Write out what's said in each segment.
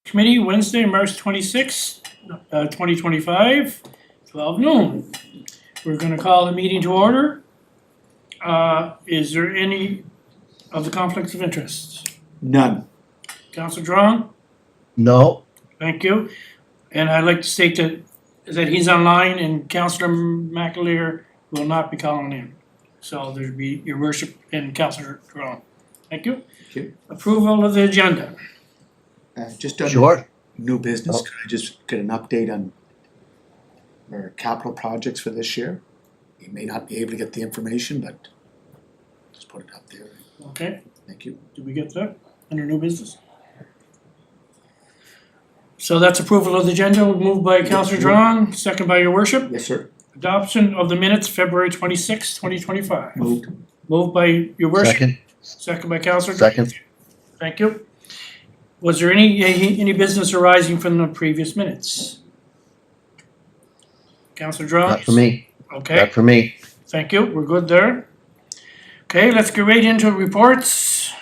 Committee, Wednesday, March 26th, 2025, 12 noon. We're gonna call the meeting to order. Is there any of the conflicts of interest? None. Councillor Drong, No, thank you. And I'd like to state that he's online and Councillor McAleer will not be calling in. So there'd be your worship and Councillor Drong. Thank you. Thank you. Approval of the agenda. Just under sure. new business, Oh. could I just get an update on our capital projects for this year? You may not be able to get the information, but just put it up there. Okay, Thank you. did we get that under new business? So that's approval of the agenda, moved by Councillor Drong, second by your worship. Yes, sir. Adoption of the minutes, February 26th, 2025. Moved. Moved by your worship, Second, second by Councillor. second. Thank you. Was there any business arising from the previous minutes? Councillor Drong? Not for me, Okay, not for me. thank you, we're good there. Okay, let's get right into reports.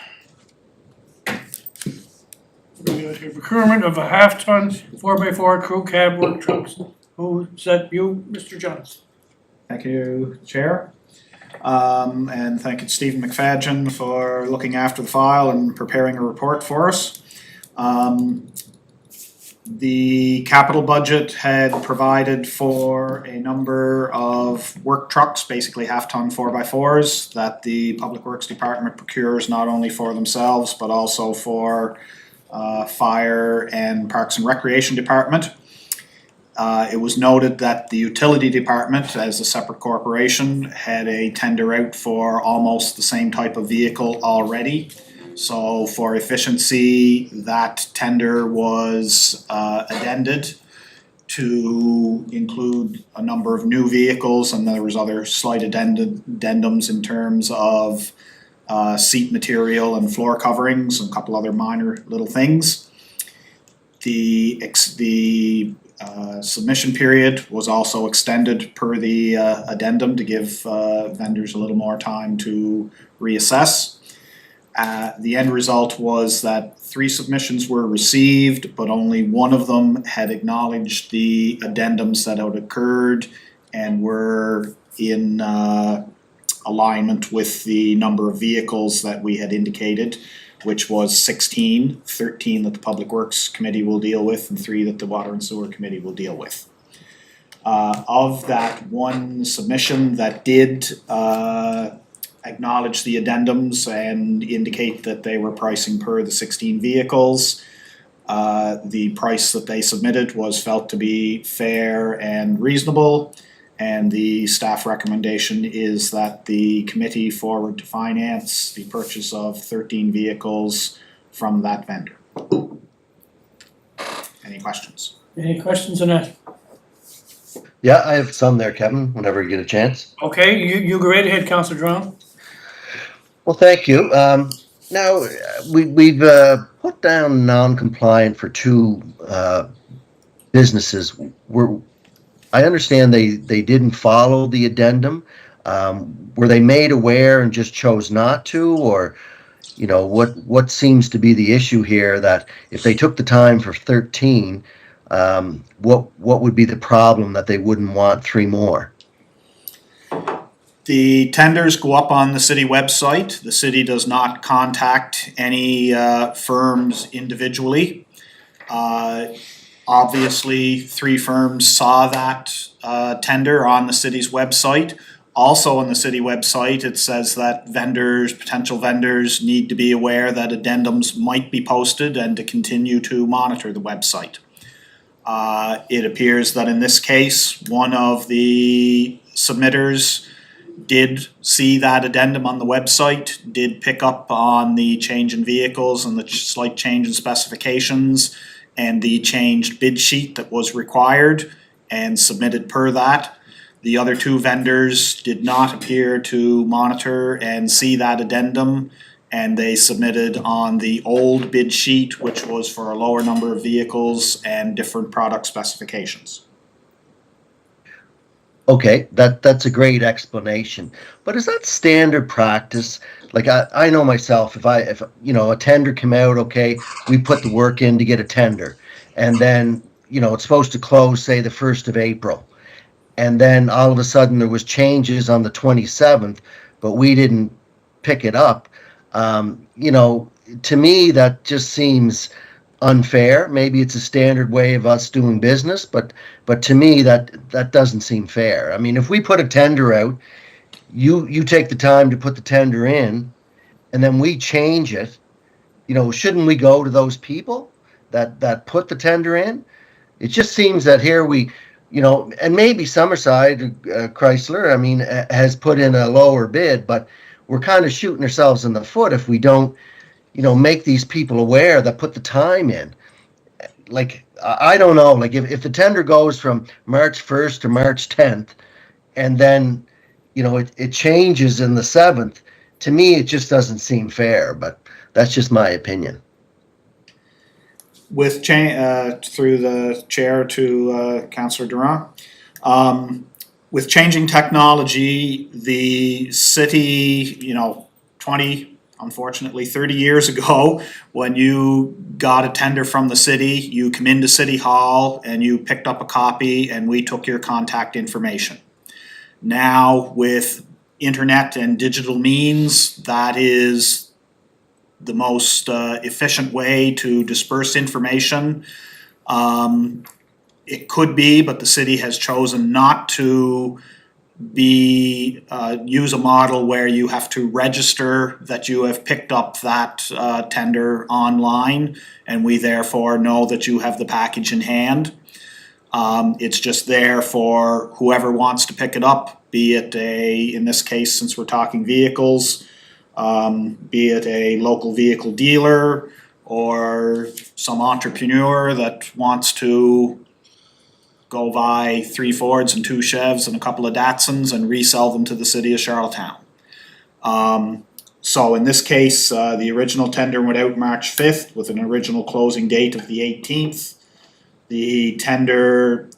We got here procurement of a half-ton 4x4 crew cab work trucks. Who's that, you, Mr. Johnson? Thank you, Chair. And thank you to Stephen McFadgen for looking after the file and preparing a report for us. The capital budget had provided for a number of work trucks, basically half-ton 4x4s, that the Public Works Department procures not only for themselves, but also for Fire and Parks and Recreation Department. It was noted that the Utility Department, as a separate corporation, had a tender out for almost the same type of vehicle already. So for efficiency, that tender was addended to include a number of new vehicles, and there was other slight addendums in terms of seat material and floor coverings and a couple other minor little things. The submission period was also extended per the addendum to give vendors a little more time to reassess. The end result was that 3 submissions were received, but only one of them had acknowledged the addendums that had occurred and were in alignment with the number of vehicles that we had indicated, which was 16, 13 that the Public Works Committee will deal with, and 3 that the Water and Sewer Committee will deal with. Of that one submission that did acknowledge the addendums and indicate that they were pricing per the 16 vehicles, the price that they submitted was felt to be fair and reasonable, and the staff recommendation is that the committee forward to finance the purchase of 13 vehicles from that vendor. Any questions? Any questions on that? Yeah, I have some there, Kevin, whenever you get a chance. Okay, you go right ahead, Councillor Drong. Well, thank you. Now, we've put down non-compliant for 2 businesses. I understand they didn't follow the addendum. Were they made aware and just chose not to, or what seems to be the issue here? That if they took the time for 13, what would be the problem that they wouldn't want 3 more? The tenders go up on the city website. The city does not contact any firms individually. Obviously, 3 firms saw that tender on the city's website. Also on the city website, it says that potential vendors need to be aware that addendums might be posted and to continue to monitor the website. It appears that in this case, one of the submitters did see that addendum on the website, did pick up on the change in vehicles and the slight change in specifications and the changed bid sheet that was required and submitted per that. The other 2 vendors did not appear to monitor and see that addendum, and they submitted on the old bid sheet, which was for a lower number of vehicles and different product specifications. Okay, that's a great explanation. But is that standard practice? Like I know myself, if a tender come out, okay, we put the work in to get a tender, and then it's supposed to close say the 1st of April, and then all of a sudden there was changes on the 27th, but we didn't pick it up. To me that just seems unfair. Maybe it's a standard way of us doing business, but to me that doesn't seem fair. I mean, if we put a tender out, you take the time to put the tender in, and then we change it. Shouldn't we go to those people that put the tender in? It just seems that here and maybe Summerside, Chrysler, I mean, has put in a lower bid, but we're kind of shooting ourselves in the foot if we don't, make these people aware that put the time in. Like, I don't know, like if the tender goes from March 1st to March 10th, and then, it changes in the 7th, to me, it just doesn't seem fair, but that's just my opinion. With through the chair to Councillor Durant, with changing technology, the city, 30 years ago, when you got a tender from the city, you come into City Hall and you picked up a copy and we took your contact information. Now, with internet and digital means, that is the most efficient way to disperse information. It could be, but the city has chosen not to use a model where you have to register that you have picked up that tender online, and we therefore know that you have the package in hand. It's just there for whoever wants to pick it up, be it in this case, since we're talking vehicles, be it a local vehicle dealer or some entrepreneur that wants to go buy 3 Fords and 2 Chevs and a couple of Datsuns and resell them to the city of Charlottetown. So in this case, the original tender went out March 5th with an original closing date of the 18th. The tender,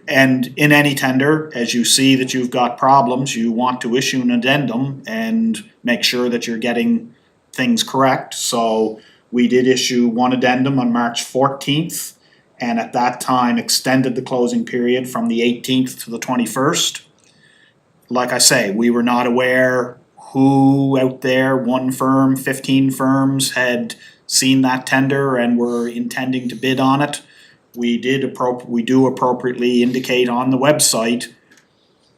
and in any tender, as you see that you've got problems, you want to issue an addendum and make sure that you're getting things correct. So we did issue one addendum on March 14th, and at that time extended the closing period from the 18th to the 21st. Like I say, we were not aware who out there, 1 firm, 15 firms, had seen that tender and were intending to bid on it. We do appropriately indicate on the website,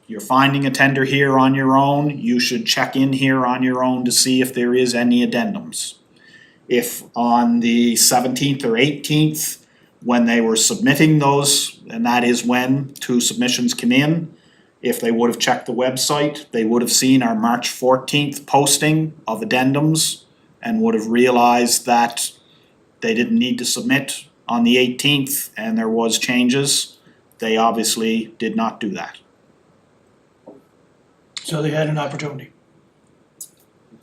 you're finding a tender here on your own, you should check in here on your own to see if there is any addendums. If on the 17th or 18th, when they were submitting those, and that is when 2 submissions come in, if they would have checked the website, they would have seen our March 14th posting of addendums and would have realized that they didn't need to submit on the 18th and there was changes. They obviously did not do that. So they had an opportunity.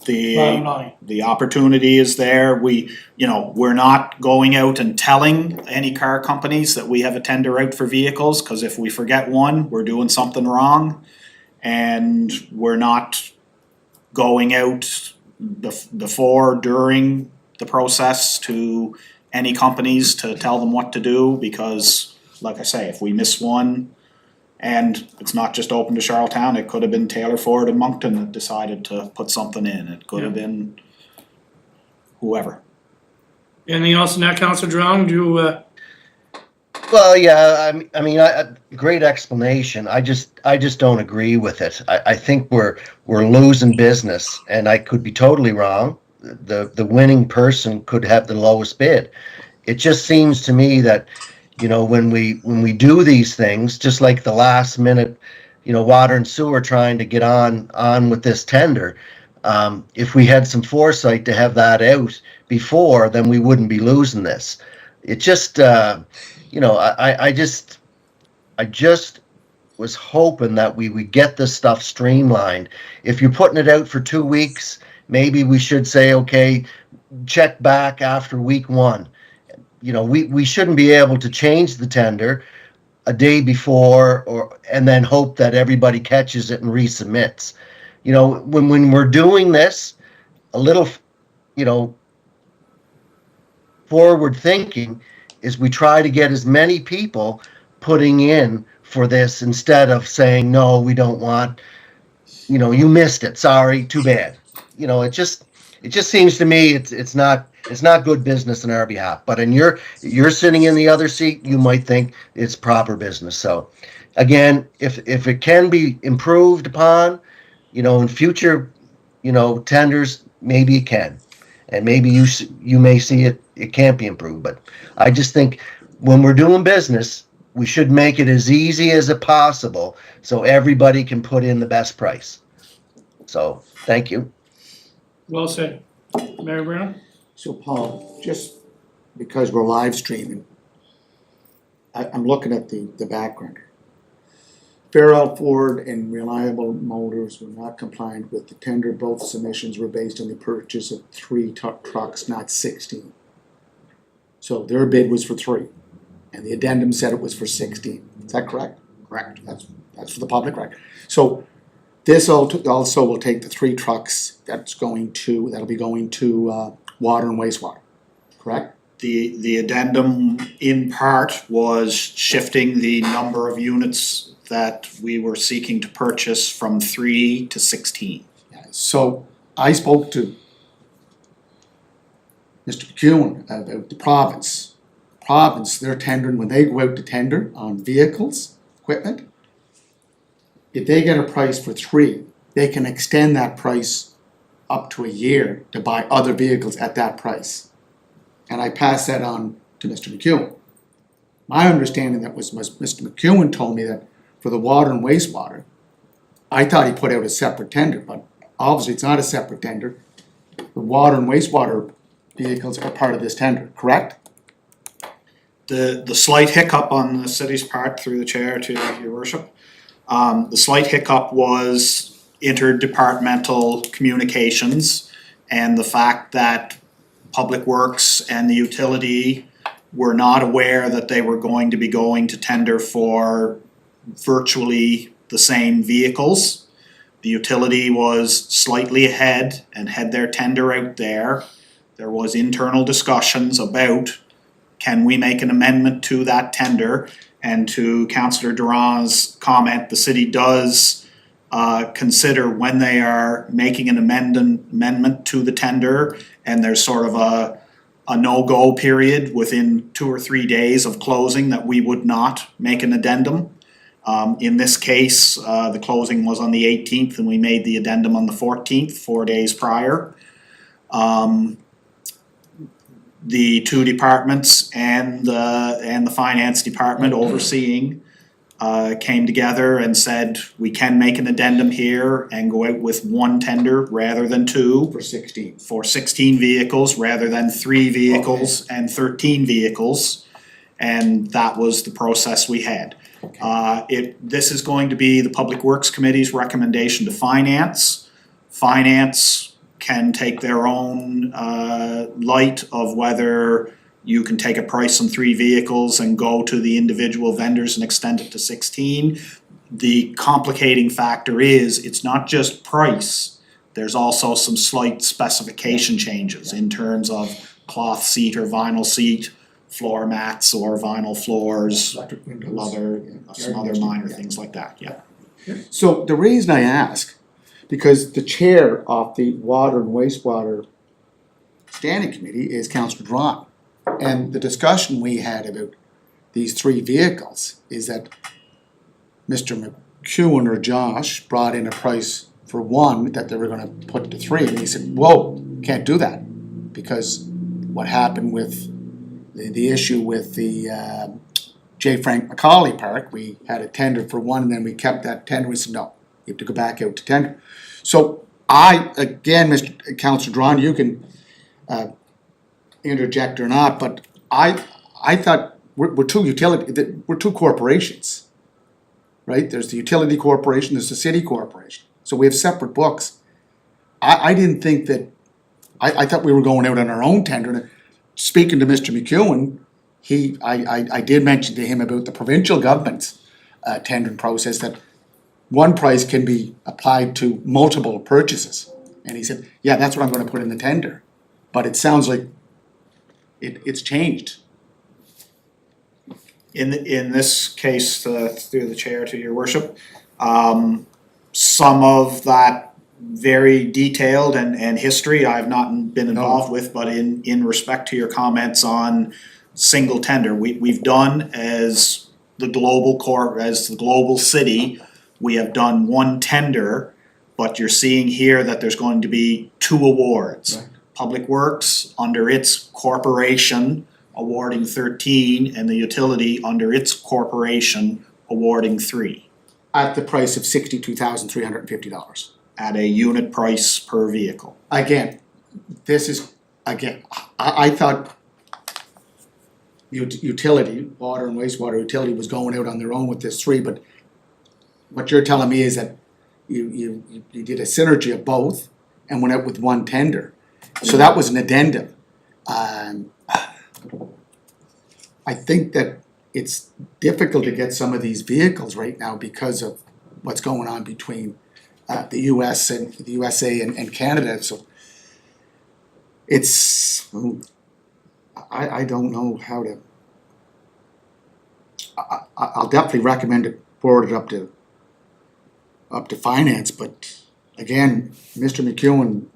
The Bottom line. opportunity is there. We're not going out and telling any car companies that we have a tender out for vehicles, because if we forget one, we're doing something wrong. And we're not going out before, during the process to any companies to tell them what to do, because like I say, if we miss one, and it's not just open to Charlottetown, it could have been Taylor Ford and Moncton that decided to put something in. It could have been whoever. Anything else in that, Councillor Drown? Well, yeah, I mean, great explanation. I just don't agree with it. I think we're losing business, and I could be totally wrong. The winning person could have the lowest bid. It just seems to me that, when we do these things, just like the last minute, water and sewer trying to get on with this tender, if we had some foresight to have that out before, then we wouldn't be losing this. It just, I just was hoping that we would get this stuff streamlined. If you're putting it out for 2 weeks, maybe we should say, okay, check back after week 1. We shouldn't be able to change the tender a day before and then hope that everybody catches it and resubmits. You know, when we're doing this, a little, you know, forward thinking is we try to get as many people putting in for this instead of saying, no, we don't want, you know, you missed it. Sorry, too bad. You know, it just seems to me it's not good business on our behalf. But you're sitting in the other seat, you might think it's proper business. So again, if it can be improved upon, you know, in future, you know, tenders, maybe it can. And maybe you may see it can't be improved, but I just think when we're doing business, we should make it as easy as it possible so everybody can put in the best price. So, thank you. Well said. Mayor Brown? So Paul, just because we're live streaming, I'm looking at the background. Fairell Ford and Reliable Motors were not compliant with the tender. Both submissions were based on the purchase of 3 trucks, not 16. So their bid was for 3, and the addendum said it was for 16. Is that correct? Correct. That's for the public record. So this also will take the 3 trucks that'll be going to water and wastewater, correct? The addendum in part was shifting the number of units that we were seeking to purchase from 3 to 16. Yeah, so I spoke to Mr. McEwen about the province. They're tendering, when they go out to tender on vehicles, equipment, if they get a price for 3, they can extend that price up to a year to buy other vehicles at that price. And I passed that on to Mr. McEwen. My understanding that was Mr. McEwen told me that for the water and wastewater, I thought he put out a separate tender, but obviously it's not a separate tender. The water and wastewater vehicles are part of this tender, correct? The slight hiccup on the city's part, through the chair to your worship, the slight hiccup was interdepartmental communications and the fact that Public Works and the utility were not aware that they were going to be going to tender for virtually the same vehicles. The utility was slightly ahead and had their tender out there. There was internal discussions about, can we make an amendment to that tender? And to Councillor Durand's comment, the city does consider when they are making an amendment to the tender, and there's sort of a no-go period within 2 or 3 days of closing that we would not make an addendum. In this case, the closing was on the 18th and we made the addendum on the 14th, 4 days prior. The 2 departments and the finance department overseeing came together and said, we can make an addendum here and go out with 1 tender rather than 2. For 16. For 16 vehicles rather than 3 vehicles and 13 vehicles. And that was the process we had. This is going to be the Public Works Committee's recommendation to Finance. Finance can take their own light of whether you can take a price on 3 vehicles and go to the individual vendors and extend it to 16. The complicating factor is, it's not just price, there's also some slight specification changes in terms of cloth seat or vinyl seat, floor mats or vinyl floors, Electric windows. some other minor things like that, yeah. So the reason I ask, because the chair of the Water and Wastewater Standing Committee is Councillor Durand. And the discussion we had about these 3 vehicles is that Mr. McEwen or Josh brought in a price for 1 that they were gonna put to 3, and he said, whoa, can't do that. Because what happened with the issue with the J. Frank McCauley Park, we had a tender for 1 and then we kept that tender. We said, no, you have to go back out to tender. So again, Mr. Councillor Durand, you can interject or not, but I thought we're 2 corporations, right? There's the utility corporation, there's the city corporation. So we have separate books. I didn't think that, I thought we were going out on our own tender. And speaking to Mr. McEwen, I did mention to him about the provincial government's tendering process, that one price can be applied to multiple purchases. And he said, yeah, that's what I'm gonna put in the tender. But it sounds like it's changed. In this case, through the chair to your worship, some of that very detailed and history I've not been involved with, but in respect to your comments on single tender, we've done as the global city, we have done one tender, but you're seeing here that there's going to be 2 awards. Right. Public Works under its corporation awarding 13, and the utility under its corporation awarding 3 At the price of $62,350. at a unit price per vehicle. Again, this is, I thought utility, water and wastewater utility was going out on their own with this 3, but what you're telling me is that you did a synergy of both and went out with one tender. So that was an addendum. I think that it's difficult to get some of these vehicles right now because of what's going on between the US and the USA and Canada, so it's, I don't know how to. I'll definitely recommend it, forward it up to finance, but again, Mr. McEwen,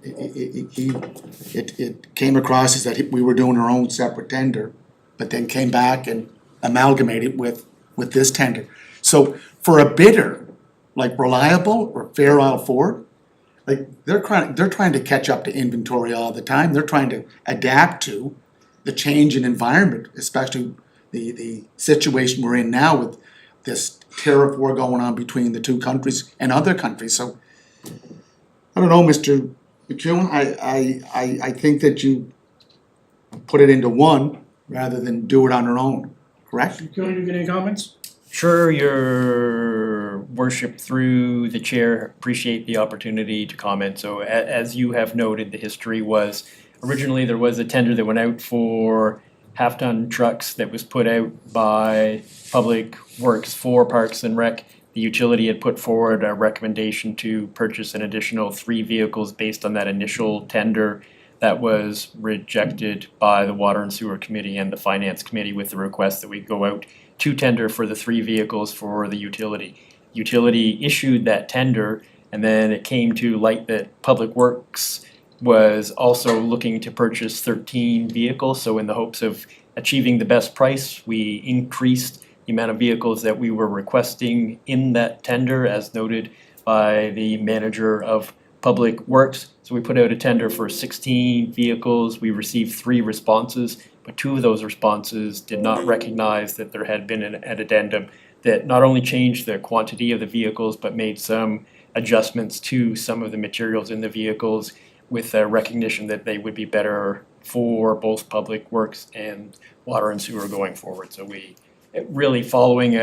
it came across as that we were doing our own separate tender, but then came back and amalgamated with this tender. So for a bidder like Reliable or Fair Isle Ford, like they're trying to catch up to inventory all the time. They're trying to adapt to the change in environment, especially the situation we're in now with this tariff war going on between the 2 countries and other countries. So I don't know, Mr. McEwen, I think that you put it into one rather than do it on our own, correct? Can you get any comments? Sure, your worship, through the chair, appreciate the opportunity to comment. So as you have noted, the history was originally there was a tender that went out for half-ton trucks that was put out by Public Works for Parks and Rec. The utility had put forward a recommendation to purchase an additional 3 vehicles based on that initial tender that was rejected by the Water and Sewer Committee and the Finance Committee with the request that we go out to tender for the 3 vehicles for the utility. Utility issued that tender, and then it came to light that Public Works was also looking to purchase 13 vehicles. So in the hopes of achieving the best price, we increased the amount of vehicles that we were requesting in that tender, as noted by the manager of Public Works. So we put out a tender for 16 vehicles. We received 3 responses, but 2 of those responses did not recognize that there had been an addendum that not only changed the quantity of the vehicles, but made some adjustments to some of the materials in the vehicles with a recognition that they would be better for both Public Works and Water and Sewer going forward. So we really following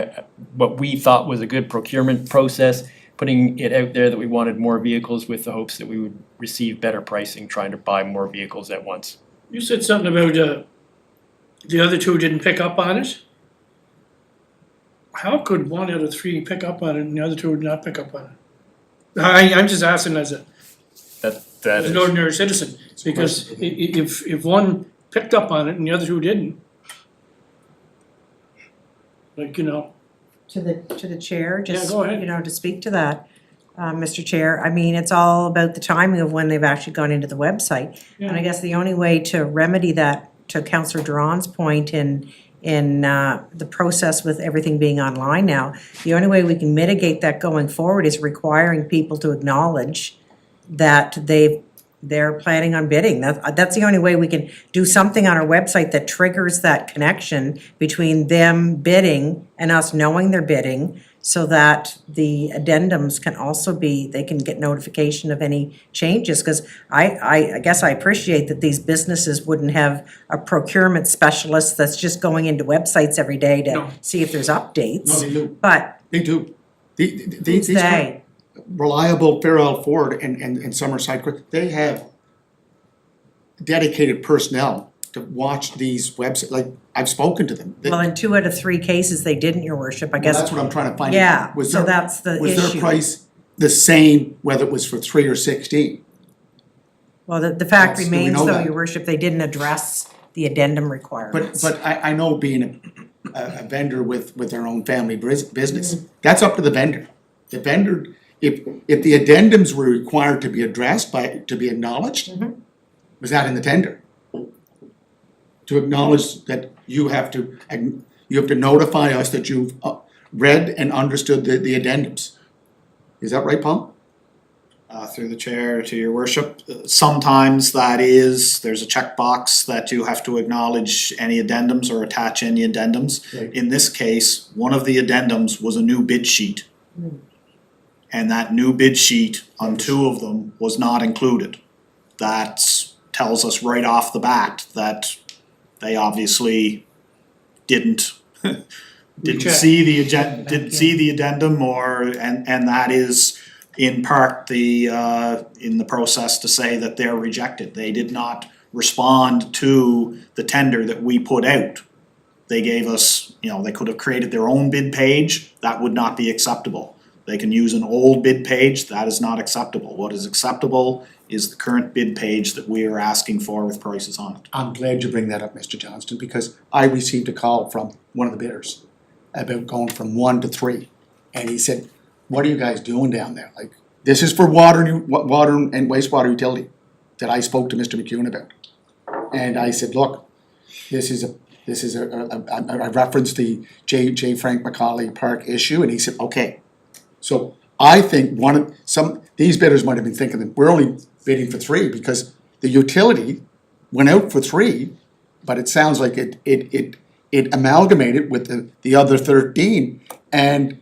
what we thought was a good procurement process, putting it out there that we wanted more vehicles with the hopes that we would receive better pricing, trying to buy more vehicles at once. You said something about the other 2 didn't pick up on it. How could 1 out of 3 pick up on it and the other 2 would not pick up on it? I'm just asking as That an is, ordinary citizen, because if 1 picked up on it and the other 2 didn't, like, To the chair, just, go ahead. to speak to that, Mr. Chair, I mean, it's all about the timing of when they've actually gone into the website. And I guess the only way to remedy that, to Councillor Duran's point in the process with everything being online now, the only way we can mitigate that going forward is requiring people to acknowledge that they're planning on bidding. That's the only way we can do something on our website that triggers that connection between them bidding and us knowing they're bidding, so that the addendums can also be, they can get notification of any changes. Because I guess I appreciate that these businesses wouldn't have a procurement specialist that's just going into websites every day to No. see if there's updates. No, they do. But They do. who's These they? Reliable, Fair Isle Ford and Summerside, they have dedicated personnel to watch these websites, like, I've spoken to them. Well, in 2 out of 3 cases, they didn't, your worship, I Well, guess. that's what I'm trying to find out. Yeah, Was so their- that's the Was their issue. price the same whether it was for 3 or 16? Well, the fact Do we remains know though, that? your worship, they didn't address the addendum requirements. But I know being a vendor with their own family business, that's up to the vendor. The vendor, if the addendums were required to be addressed to be acknowledged, was that in the tender? To acknowledge that you have to notify us that you've read and understood the addendums. Is that right, Paul? Through the chair to your worship, sometimes there's a checkbox that you have to acknowledge any addendums or attach any addendums. Right. In this case, one of the addendums was a new bid sheet. And that new bid sheet on 2 of them was not included. That tells us right off the bat that they obviously didn't Check. see the addendum and that is in part in the process to say that they're rejected. They did not respond to the tender that we put out. They gave us, they could have created their own bid page, that would not be acceptable. They can use an old bid page, that is not acceptable. What is acceptable is the current bid page that we are asking for with prices on it. I'm glad you bring that up, Mr. Johnston, because I received a call from one of the bidders about going from 1 to 3. And he said, what are you guys doing down there? Like, this is for water and wastewater utility that I spoke to Mr. McEwen about. And I said, look, I referenced the J. Frank Macaulay Park issue, and he said, okay. So I think these bidders might have been thinking that we're only bidding for 3 because the utility went out for 3, but it sounds like it amalgamated with the other 13, and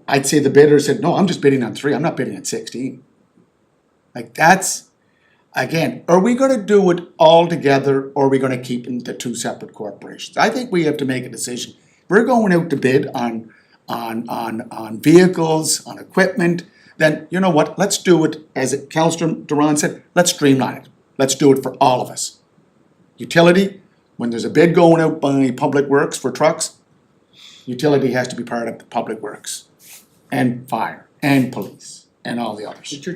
I'd say the bidder said, no, I'm just bidding on 3, I'm not bidding on 16. Like, that's, again, are we gonna do it all together, or are we gonna keep the 2 separate corporations? I think we have to make a decision. We're going out to bid on vehicles, on equipment, then you know what, let's do it, as Councillor Duran said, let's streamline it. Let's do it for all of us. Utility, when there's a bid going out by Public Works for trucks, utility has to be part of the Public Works, and fire, and police, and all the others.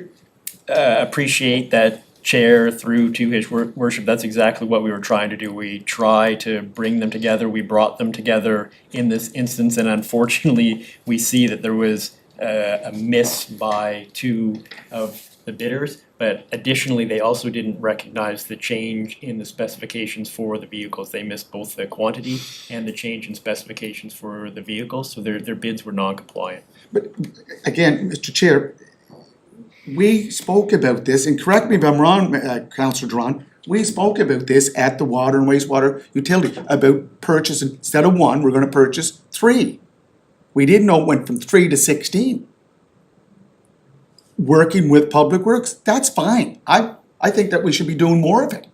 Appreciate that, Chair, through to his worship, that's exactly what we were trying to do. We try to bring them together, we brought them together in this instance, and unfortunately, we see that there was a miss by 2 of the bidders, but additionally, they also didn't recognize the change in the specifications for the vehicles. They missed both the quantity and the change in specifications for the vehicles, so their bids were non-compliant. But again, Mr. Chair, we spoke about this, and correct me if I'm wrong, Councillor Duran, we spoke about this at the water and wastewater utility, about purchasing, instead of 1, we're gonna purchase 3. We didn't know it went from 3 to 16. Working with Public Works, that's fine. I think that we should be doing more of it.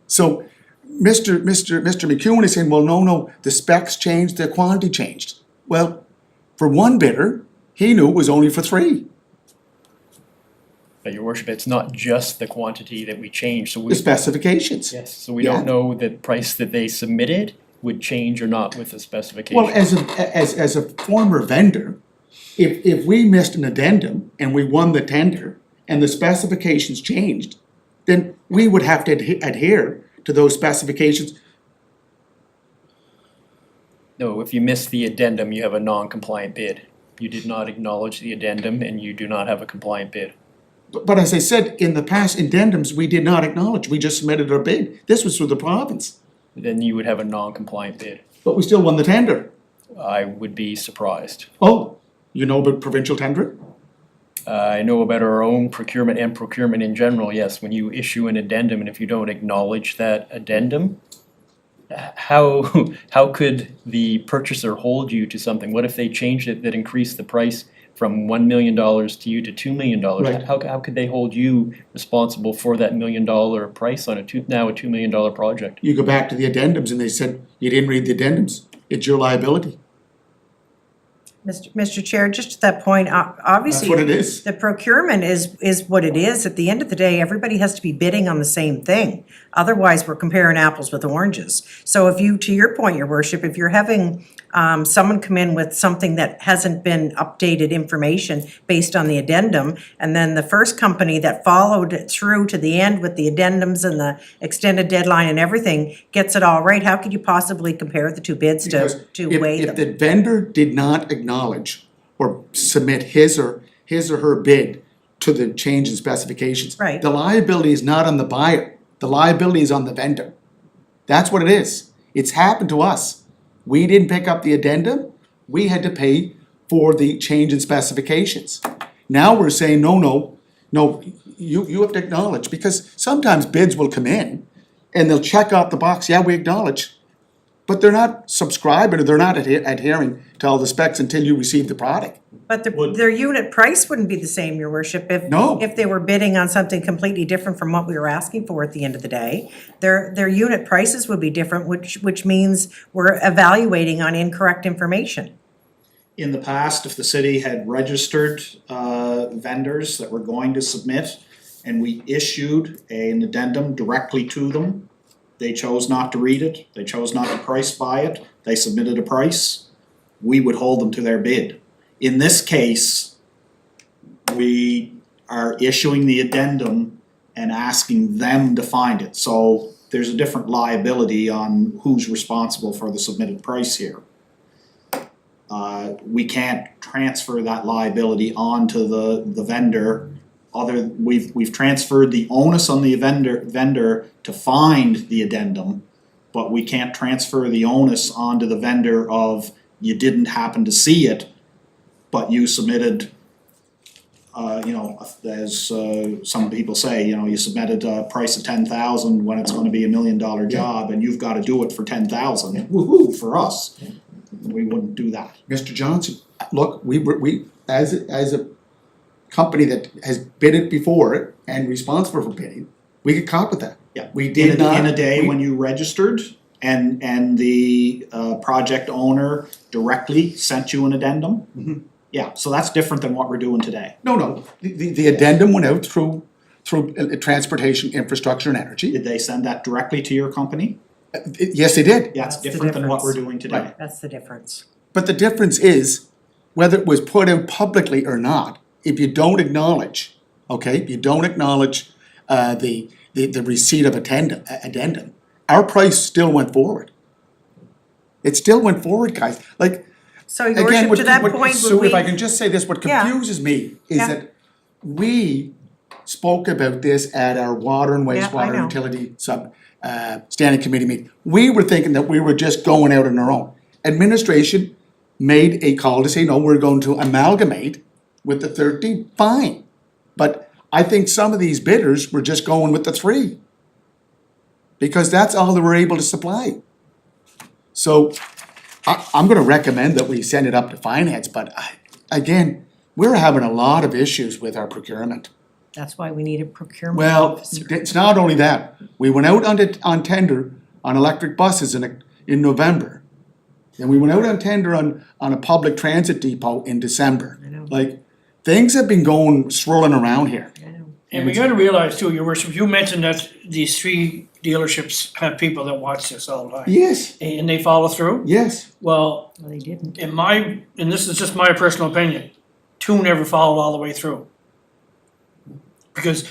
So Mr. McEwen is saying, well, no, the specs changed, the quantity changed. Well, for one bidder, he knew it was only for 3. But your worship, it's not just the quantity that we changed, so we. The specifications. Yes, so we don't know the price that they submitted would change or not with the specification. Well, as a former vendor, if we missed an addendum and we won the tender and the specifications changed, then we would have to adhere to those specifications. No, if you miss the addendum, you have a non-compliant bid. You did not acknowledge the addendum and you do not have a compliant bid. But as I said, in the past addendums, we did not acknowledge, we just submitted our bid. This was through the province, Then you would have a non-compliant bid. but we still won the tender. I would be surprised. Oh, you know about provincial tender? I know about our own procurement and procurement in general, yes, when you issue an addendum and if you don't acknowledge that addendum, how could the purchaser hold you to something? What if they changed it that increased the price from $1 million to you to $2 million? Right. How could they hold you responsible for that $1 million price on now a $2 million project? You go back to the addendums and they said, you didn't read the addendums, it's your liability. Mr. Chair, just to that point, That's obviously. what it is. The procurement is what it is. At the end of the day, everybody has to be bidding on the same thing. Otherwise, we're comparing apples with oranges. So if you, to your point, your worship, if you're having someone come in with something that hasn't been updated information based on the addendum, and then the first company that followed it through to the end with the addendums and the extended deadline and everything gets it all right, how could you possibly compare the two bids Because to weigh if them? the vendor did not acknowledge or submit his or her bid to the change in specifications. Right. The liability is not on the buyer, the liability is on the vendor. That's what it is. It's happened to us. We didn't pick up the addendum, we had to pay for the change in specifications. Now we're saying, no, you have to acknowledge, because sometimes bids will come in and they'll check out the box, yeah, we acknowledge. But they're not subscribing, or they're not adhering to all the specs until you receive the product. But their unit price wouldn't be the same, your worship, No. if they were bidding on something completely different from what we were asking for at the end of the day. Their unit prices would be different, which means we're evaluating on incorrect information. In the past, if the city had registered vendors that were going to submit, and we issued an addendum directly to them, they chose not to read it, they chose not to price buy it, they submitted a price, we would hold them to their bid. In this case, we are issuing the addendum and asking them to find it, so there's a different liability on who's responsible for the submitted price here. We can't transfer that liability onto the vendor. We've transferred the onus on the vendor to find the addendum, but we can't transfer the onus onto the vendor of, you didn't happen to see it, but you submitted, as some people say, you submitted a price of 10,000 when it's gonna be $1 million job, and you've gotta do it for 10,000, woo-hoo, for us. We wouldn't do that. Mr. Johnson, look, we, as a company that has bid it before and responsible for bidding, we could cop with that. Yeah, We did not. in a day we- when you registered and the project owner directly sent you an addendum. Mhm. Yeah, so that's different than what we're doing today. No, the addendum went out through transportation, infrastructure and energy. Did they send that directly to your company? Yes, they did. Yeah, it's That's the different than what we're difference. doing today. Right. That's the difference. But the difference is, whether it was put out publicly or not, if you don't acknowledge, okay, if you don't acknowledge the receipt of addendum, our price still went forward. It still went forward, guys, like, So your again, worship, to that what, point, Sue, would if I we, can just say this, what Yeah. confuses me is Yeah. that we spoke about this at our water and Yeah, I wastewater know. utility standing committee meeting. We were thinking that we were just going out on our own. Administration made a call to say, no, we're going to amalgamate with the 13, fine. But I think some of these bidders were just going with the 3. Because that's all they were able to supply. So I'm gonna recommend that we send it up to finance, but again, we're having a lot of issues with our procurement. that's why we need a procurement Well, officer. it's not only that, we went out on tender on electric buses in November. And we went out on tender on a public transit depot in December. I know. Like, things have been going swirling around here. I know. And we gotta realize too, your worship, you mentioned that these 3 dealerships have people that watch this all the time. Yes, And they follow through? yes, Well, Well, they didn't. and this is just my personal opinion, 2 never followed all the way through. Because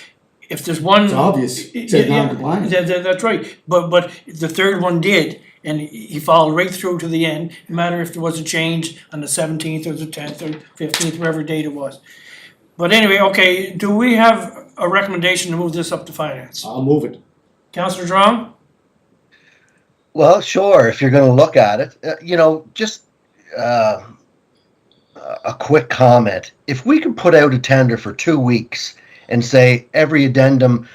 if there's one. it's obvious, it said non-compliant. That's right, but the third one did, and he followed right through to the end, no matter if there was a change on the 17th or the 10th or 15th, whatever date it was. But anyway, okay, do we have a recommendation to move this up to finance? I'll move it. Counselor Drong? Well, sure, if you're gonna look at it, just a quick comment. If we can put out a tender for 2 weeks and say every addendum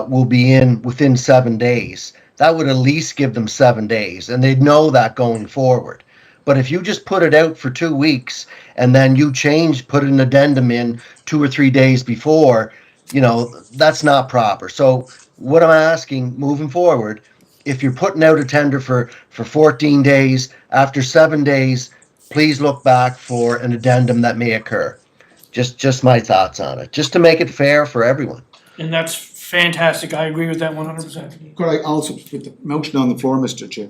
will be in within 7 days, that would at least give them 7 days, and they'd know that going forward. But if you just put it out for 2 weeks and then you put an addendum in 2 or 3 days before, that's not proper. So what I'm asking moving forward, if you're putting out a tender for 14 days, after 7 days, please look back for an addendum that may occur. Just my thoughts on it, just to make it fair for everyone. And that's fantastic, I agree with that 100%. Could I also, with the motion on the floor, Mr. Chair,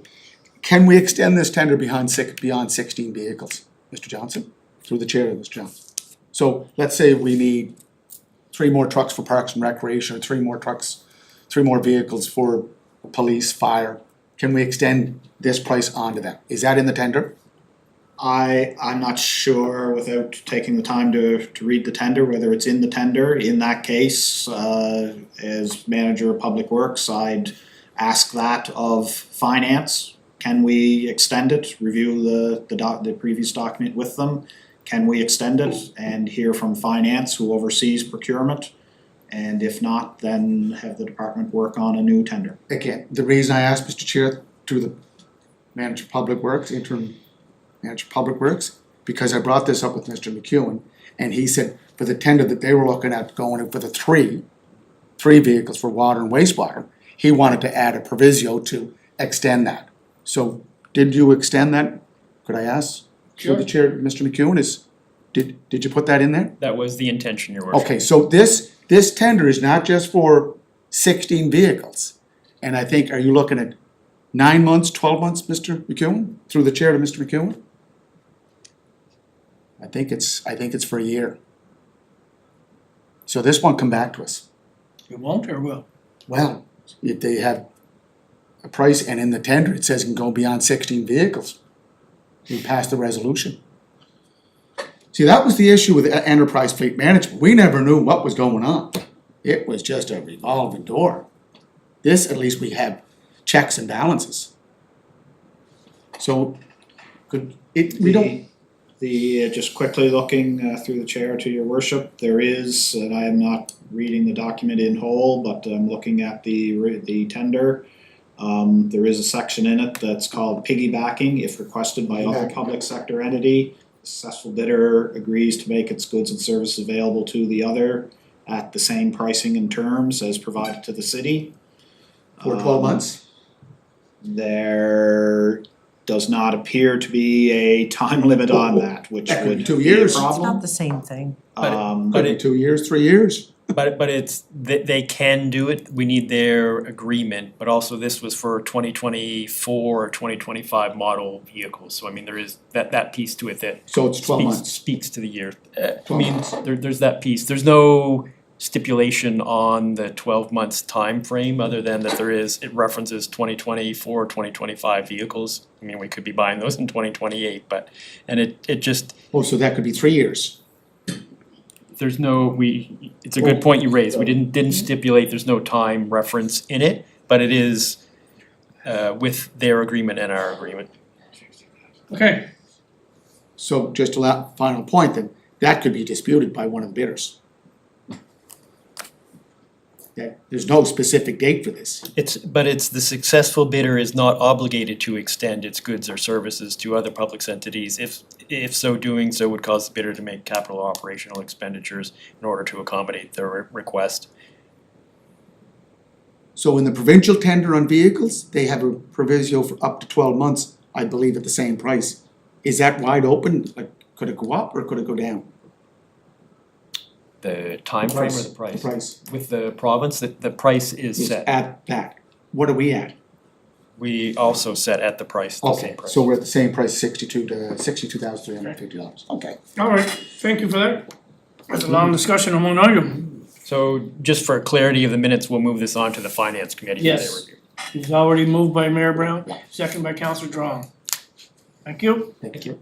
can we extend this tender beyond 16 vehicles, Mr. Johnson? Through the chair, Mr. Johnson. So let's say we need 3 more trucks for Parks and Recreation, or 3 more vehicles for police, fire. Can we extend this price onto them? Is that in the tender? I'm not sure without taking the time to read the tender, whether it's in the tender. In that case, as manager of Public Works, I'd ask that of Finance. Can we extend it? Review the previous document with them. Can we extend it? And hear from Finance, who oversees procurement. And if not, then have the department work on a new tender. Again, the reason I asked, Mr. Chair, through the manager of Public Works, interim manager of Public Works, because I brought this up with Mr. McEwen, and he said for the tender that they were looking at going in for the three vehicles for water and wastewater, he wanted to add a proviso to extend that. So did you extend that? Could I ask? Sure. Through the chair, Mr. McEwen, did you put that in there? That was the intention, Your Worship. Okay, so this tender is not just for 16 vehicles. And I think, are you looking at 9 months, 12 months, Mr. McEwen? Through the chair to Mr. McEwen? I think it's for a year. So this won't come back to us. It won't or will? Well, if they have a price and in the tender it says it can go beyond 16 vehicles, we pass the resolution. See, that was the issue with enterprise fleet management. We never knew what was going on. It was just a revolving door. This, at least we have checks and balances. So, we don't, Just quickly looking through the chair to your worship, there is, and I am not reading the document in whole, but I'm looking at the tender. There is a section in it that's called piggybacking, if requested by other public sector entity. The successful bidder agrees to make its goods and services available to the other at the same pricing and terms as provided to the city. for 12 months. There does not appear to be a time limit on that, which That could be would 2 be a years. It's not problem. the same thing. But Could be 2 years, 3 years. But it's, they can do it, we need their agreement, but also this was for 2024 or 2025 model vehicles, so I mean, there is that piece to it that So it's 12 months. speaks to the year. I 12 mean, months. there's that piece, there's no stipulation on the 12 months time frame other than that it references 2024, 2025 vehicles. I mean, we could be buying those in 2028, but, and it just, Oh, so that could be 3 years. there's no, it's a good point you raised, we didn't stipulate, there's no time reference in it, but it is with their agreement and our agreement. Okay, So just a final point then, that could be disputed by one of the bidders. There's no specific date for this. But it's the successful bidder is not obligated to extend its goods or services to other public entities if so doing so would cause the bidder to make capital operational expenditures in order to accommodate their request. So in the provincial tender on vehicles, they have a proviso for up to 12 months, I believe at the same price. Is that wide open? Like, could it go up or could it go down? The time frame or the price? The price. With the province, the price is Is set. at that. What are we at? We also set at the price, the same Okay, price. so we're at the same price, $62,350. Okay. all right, thank you for that. That's a long discussion on one item. So just for clarity of the minutes, we'll move this on to the finance committee for their Yes. review. It's already moved by Mayor Brown, second by Councillor Drawn. Thank you. Thank you.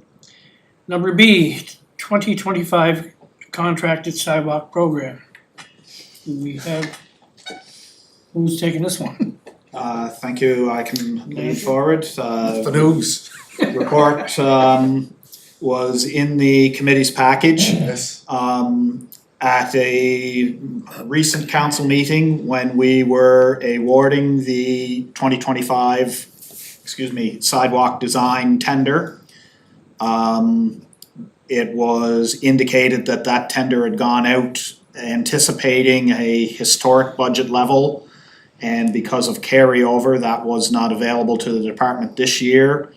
Number B, 2025 contracted sidewalk program. Do we have, who's taking this one? Thank you, I can lead forward. The news. Report was in the committee's package. Yes. At a recent council meeting when we were awarding the 2025, sidewalk design tender. It was indicated that that tender had gone out anticipating a historic budget level. And because of carryover, that was not available to the department this year.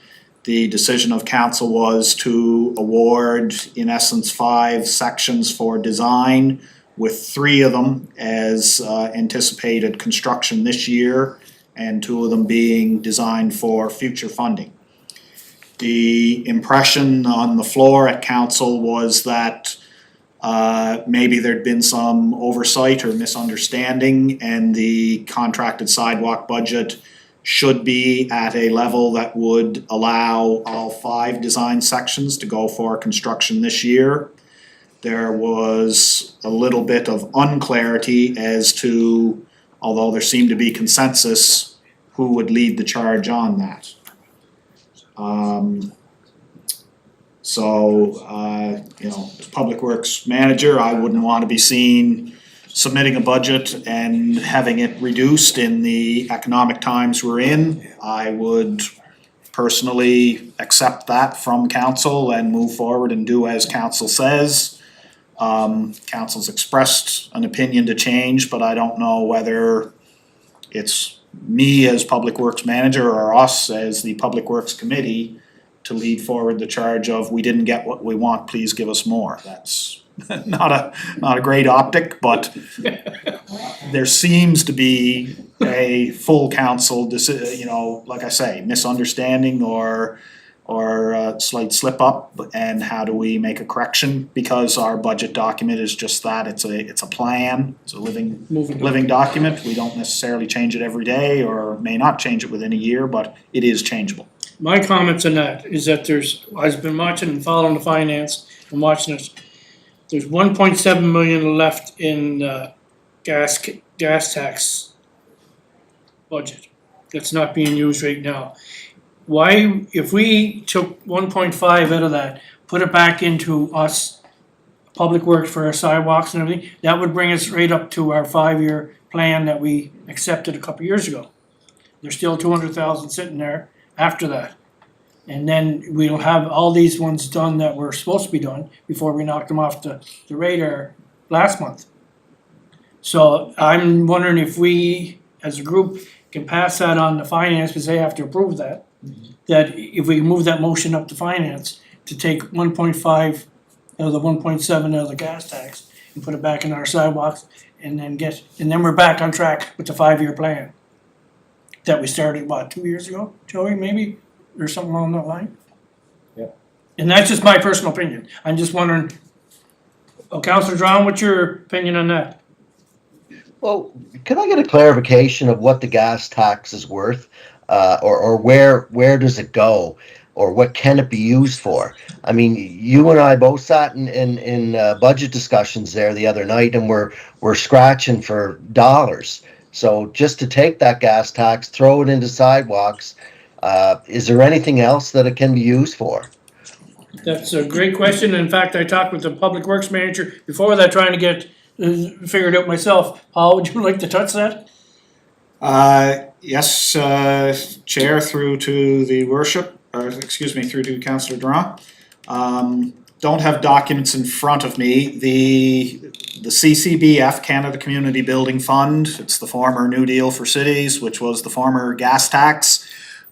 the decision of council was to award, in essence, 5 sections for design, with 3 of them as anticipated construction this year, and 2 of them being designed for future funding. The impression on the floor at council was that maybe there'd been some oversight or misunderstanding, and the contracted sidewalk budget should be at a level that would allow all 5 design sections to go for construction this year. There was a little bit of unclarity as to, although there seemed to be consensus, who would lead the charge on that. As Public Works Manager, I wouldn't want to be seen submitting a budget and having it reduced in the economic times we're in. I would personally accept that from council and move forward and do as council says. Council's expressed an opinion to change, but I don't know whether it's me as Public Works Manager or us as the Public Works Committee to lead forward the charge of, we didn't get what we want, please give us more. That's not a great optic, but there seems to be a full council, like I say, misunderstanding or a slight slip up, and how do we make a correction? Because our budget document is just that, it's a plan, it's a living document. We don't necessarily change it every day, or may not change it within a year, but it is changeable. My comments on that is that I've been watching and following the finance and watching this. There's 1.7 million left in gas tax budget that's not being used right now. Why, if we took 1.5 out of that, put it back into us, Public Works for our sidewalks and everything, that would bring us right up to our 5-year plan that we accepted a couple years ago. There's still 200,000 sitting there after that. And then we'll have all these ones done that were supposed to be done before we knocked them off the radar last month. So I'm wondering if we, as a group, can pass that on to finance, because they have to approve that. That if we move that motion up to finance to take 1.5 out of the 1.7 out of the gas tax and put it back in our sidewalks, and then we're back on track with the 5-year plan that we started, 2 years ago, Joey, maybe, or something along that line? Yeah. And that's just my personal opinion. I'm just wondering, Councillor Drown, what's your opinion on that? Well, can I get a clarification of what the gas tax is worth? Or where does it go? Or what can it be used for? I mean, you and I both sat in budget discussions there the other night, and we're scratching for dollars. So just to take that gas tax, throw it into sidewalks, is there anything else that it can be used for? That's a great question. In fact, I talked with the Public Works Manager before that, trying to get figured out myself. Paul, would you like to touch that? Yes, Chair, through to the worship, through to Councillor Durant. Don't have documents in front of me. The CCBF, Canada Community Building Fund, it's the former New Deal for Cities, which was the former gas tax.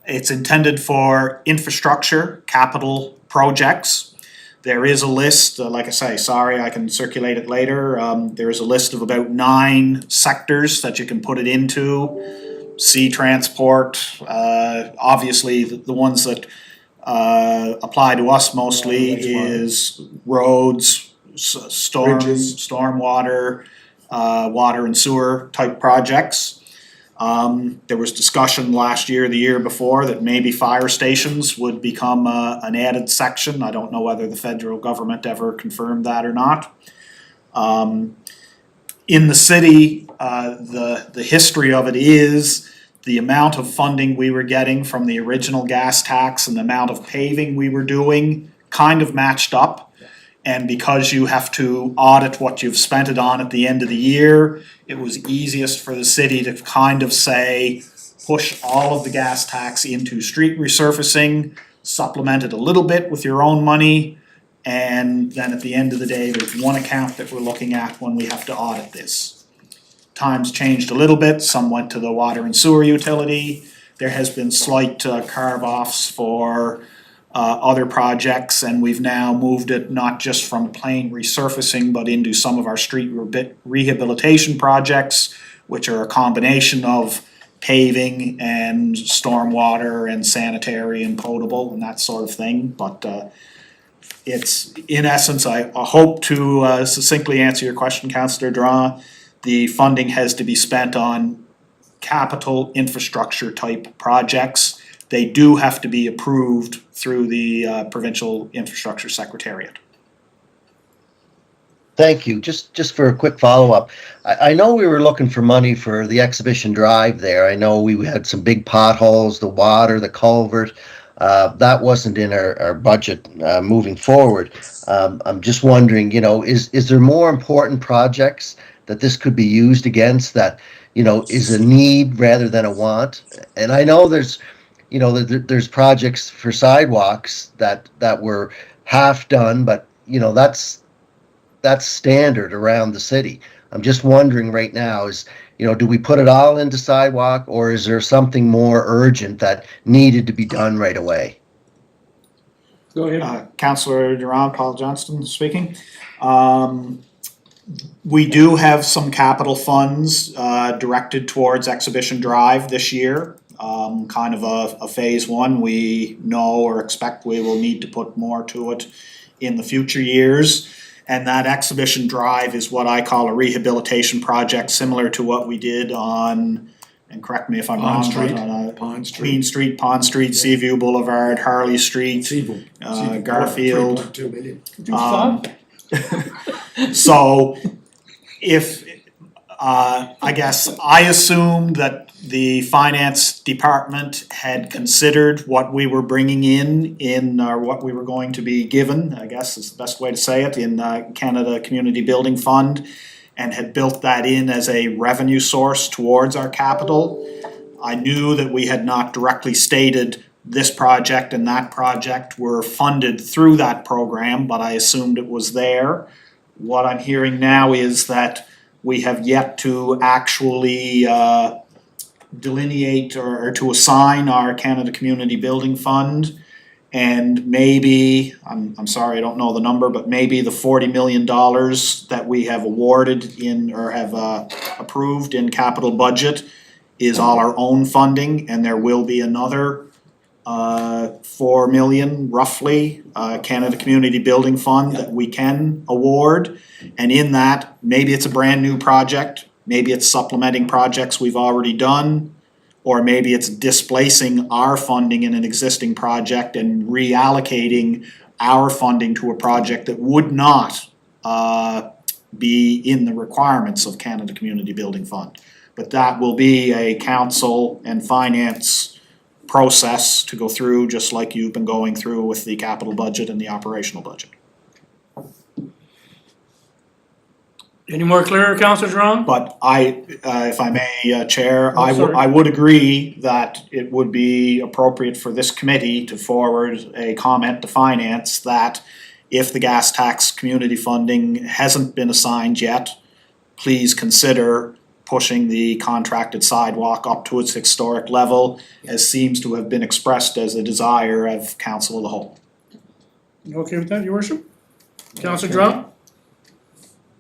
It's intended for infrastructure, capital projects. There is a list, like I say, sorry, I can circulate it later. There is a list of about 9 sectors that you can put it into. Sea transport, obviously the ones that apply to us mostly is roads, Bridges. stormwater, water and sewer type projects. There was discussion last year, the year before, that maybe fire stations would become an added section. I don't know whether the federal government ever confirmed that or not. In the city, the history of it is the amount of funding we were getting from the original gas tax and the amount of paving we were doing kind of matched up. And because you have to audit what you've spent it on at the end of the year, it was easiest for the city to kind of say, push all of the gas tax into street resurfacing, supplement it a little bit with your own money, and then at the end of the day, there's one account that we're looking at when we have to audit this. Times changed a little bit, some went to the water and sewer utility. There has been slight carve-offs for other projects, and we've now moved it not just from plain resurfacing, but into some of our street rehabilitation projects, which are a combination of paving and stormwater and sanitary and potable and that sort of thing, but it's, in essence, I hope to succinctly answer your question, Councillor Draw. The funding has to be spent on capital infrastructure type projects. They do have to be approved through the Provincial Infrastructure Secretariat. Thank you. Just for a quick follow-up. I know we were looking for money for the exhibition drive there. I know we had some big potholes, the water, the culvert. That wasn't in our budget moving forward. I'm just wondering, is there more important projects that this could be used against that, is a need rather than a want? And I know there's projects for sidewalks that were half done, but that's standard around the city. I'm just wondering right now do we put it all into sidewalk, or is there something more urgent that needed to be done right away? Go ahead. Councillor Durand, Paul Johnston speaking. We do have some capital funds directed towards Exhibition Drive this year. Kind of a phase one. We know or expect we will need to put more to it in the future years. And that Exhibition Drive is what I call a rehabilitation project, similar to what we did on, and correct me if I'm wrong, Pond Street. Queen Street, Pond Street, Seaview Boulevard, Harley Street, Garfield. 3.2 million. Could you stop? So if, I guess, I assumed that the finance department had considered what we were bringing in or what we were going to be given, I guess is the best way to say it, in Canada Community Building Fund, and had built that in as a revenue source towards our capital. I knew that we had not directly stated this project and that project were funded through that program, but I assumed it was there. What I'm hearing now is that we have yet to actually delineate or to assign our Canada Community Building Fund, and maybe, I'm sorry, I don't know the number, but maybe the $40 million that we have awarded in or have approved in capital budget is all our own funding, and there will be another 4 million roughly Canada Community Building Fund that we can award. And in that, maybe it's a brand new project, maybe it's supplementing projects we've already done, or maybe it's displacing our funding in an existing project and reallocating our funding to a project that would not be in the requirements of Canada Community Building Fund. But that will be a council and finance process to go through, just like you've been going through with the capital budget and the operational budget. Any more clear, Councillor Drawn? But if I may, Chair, Oh, sorry. I would agree that it would be appropriate for this committee to forward a comment to finance that if the gas tax community funding hasn't been assigned yet, please consider pushing the contracted sidewalk up to its historic level, as seems to have been expressed as a desire of council of the whole. You okay with that, your worship? Councillor Drawn?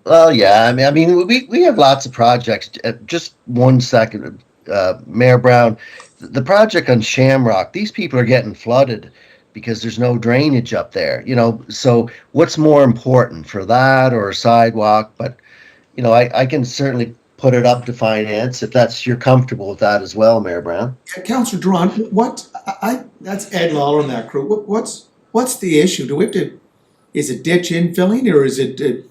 Well, yeah, I mean, we have lots of projects. Just 1 second, Mayor Brown, the project on Shamrock, these people are getting flooded because there's no drainage up there, so what's more important for that or a sidewalk? But, I can certainly put it up to finance if you're comfortable with that as well, Mayor Brown. Councillor Drawn, that's Ed Lawler and that crew. What's the issue? Do we have to, is it ditch infilling or is it?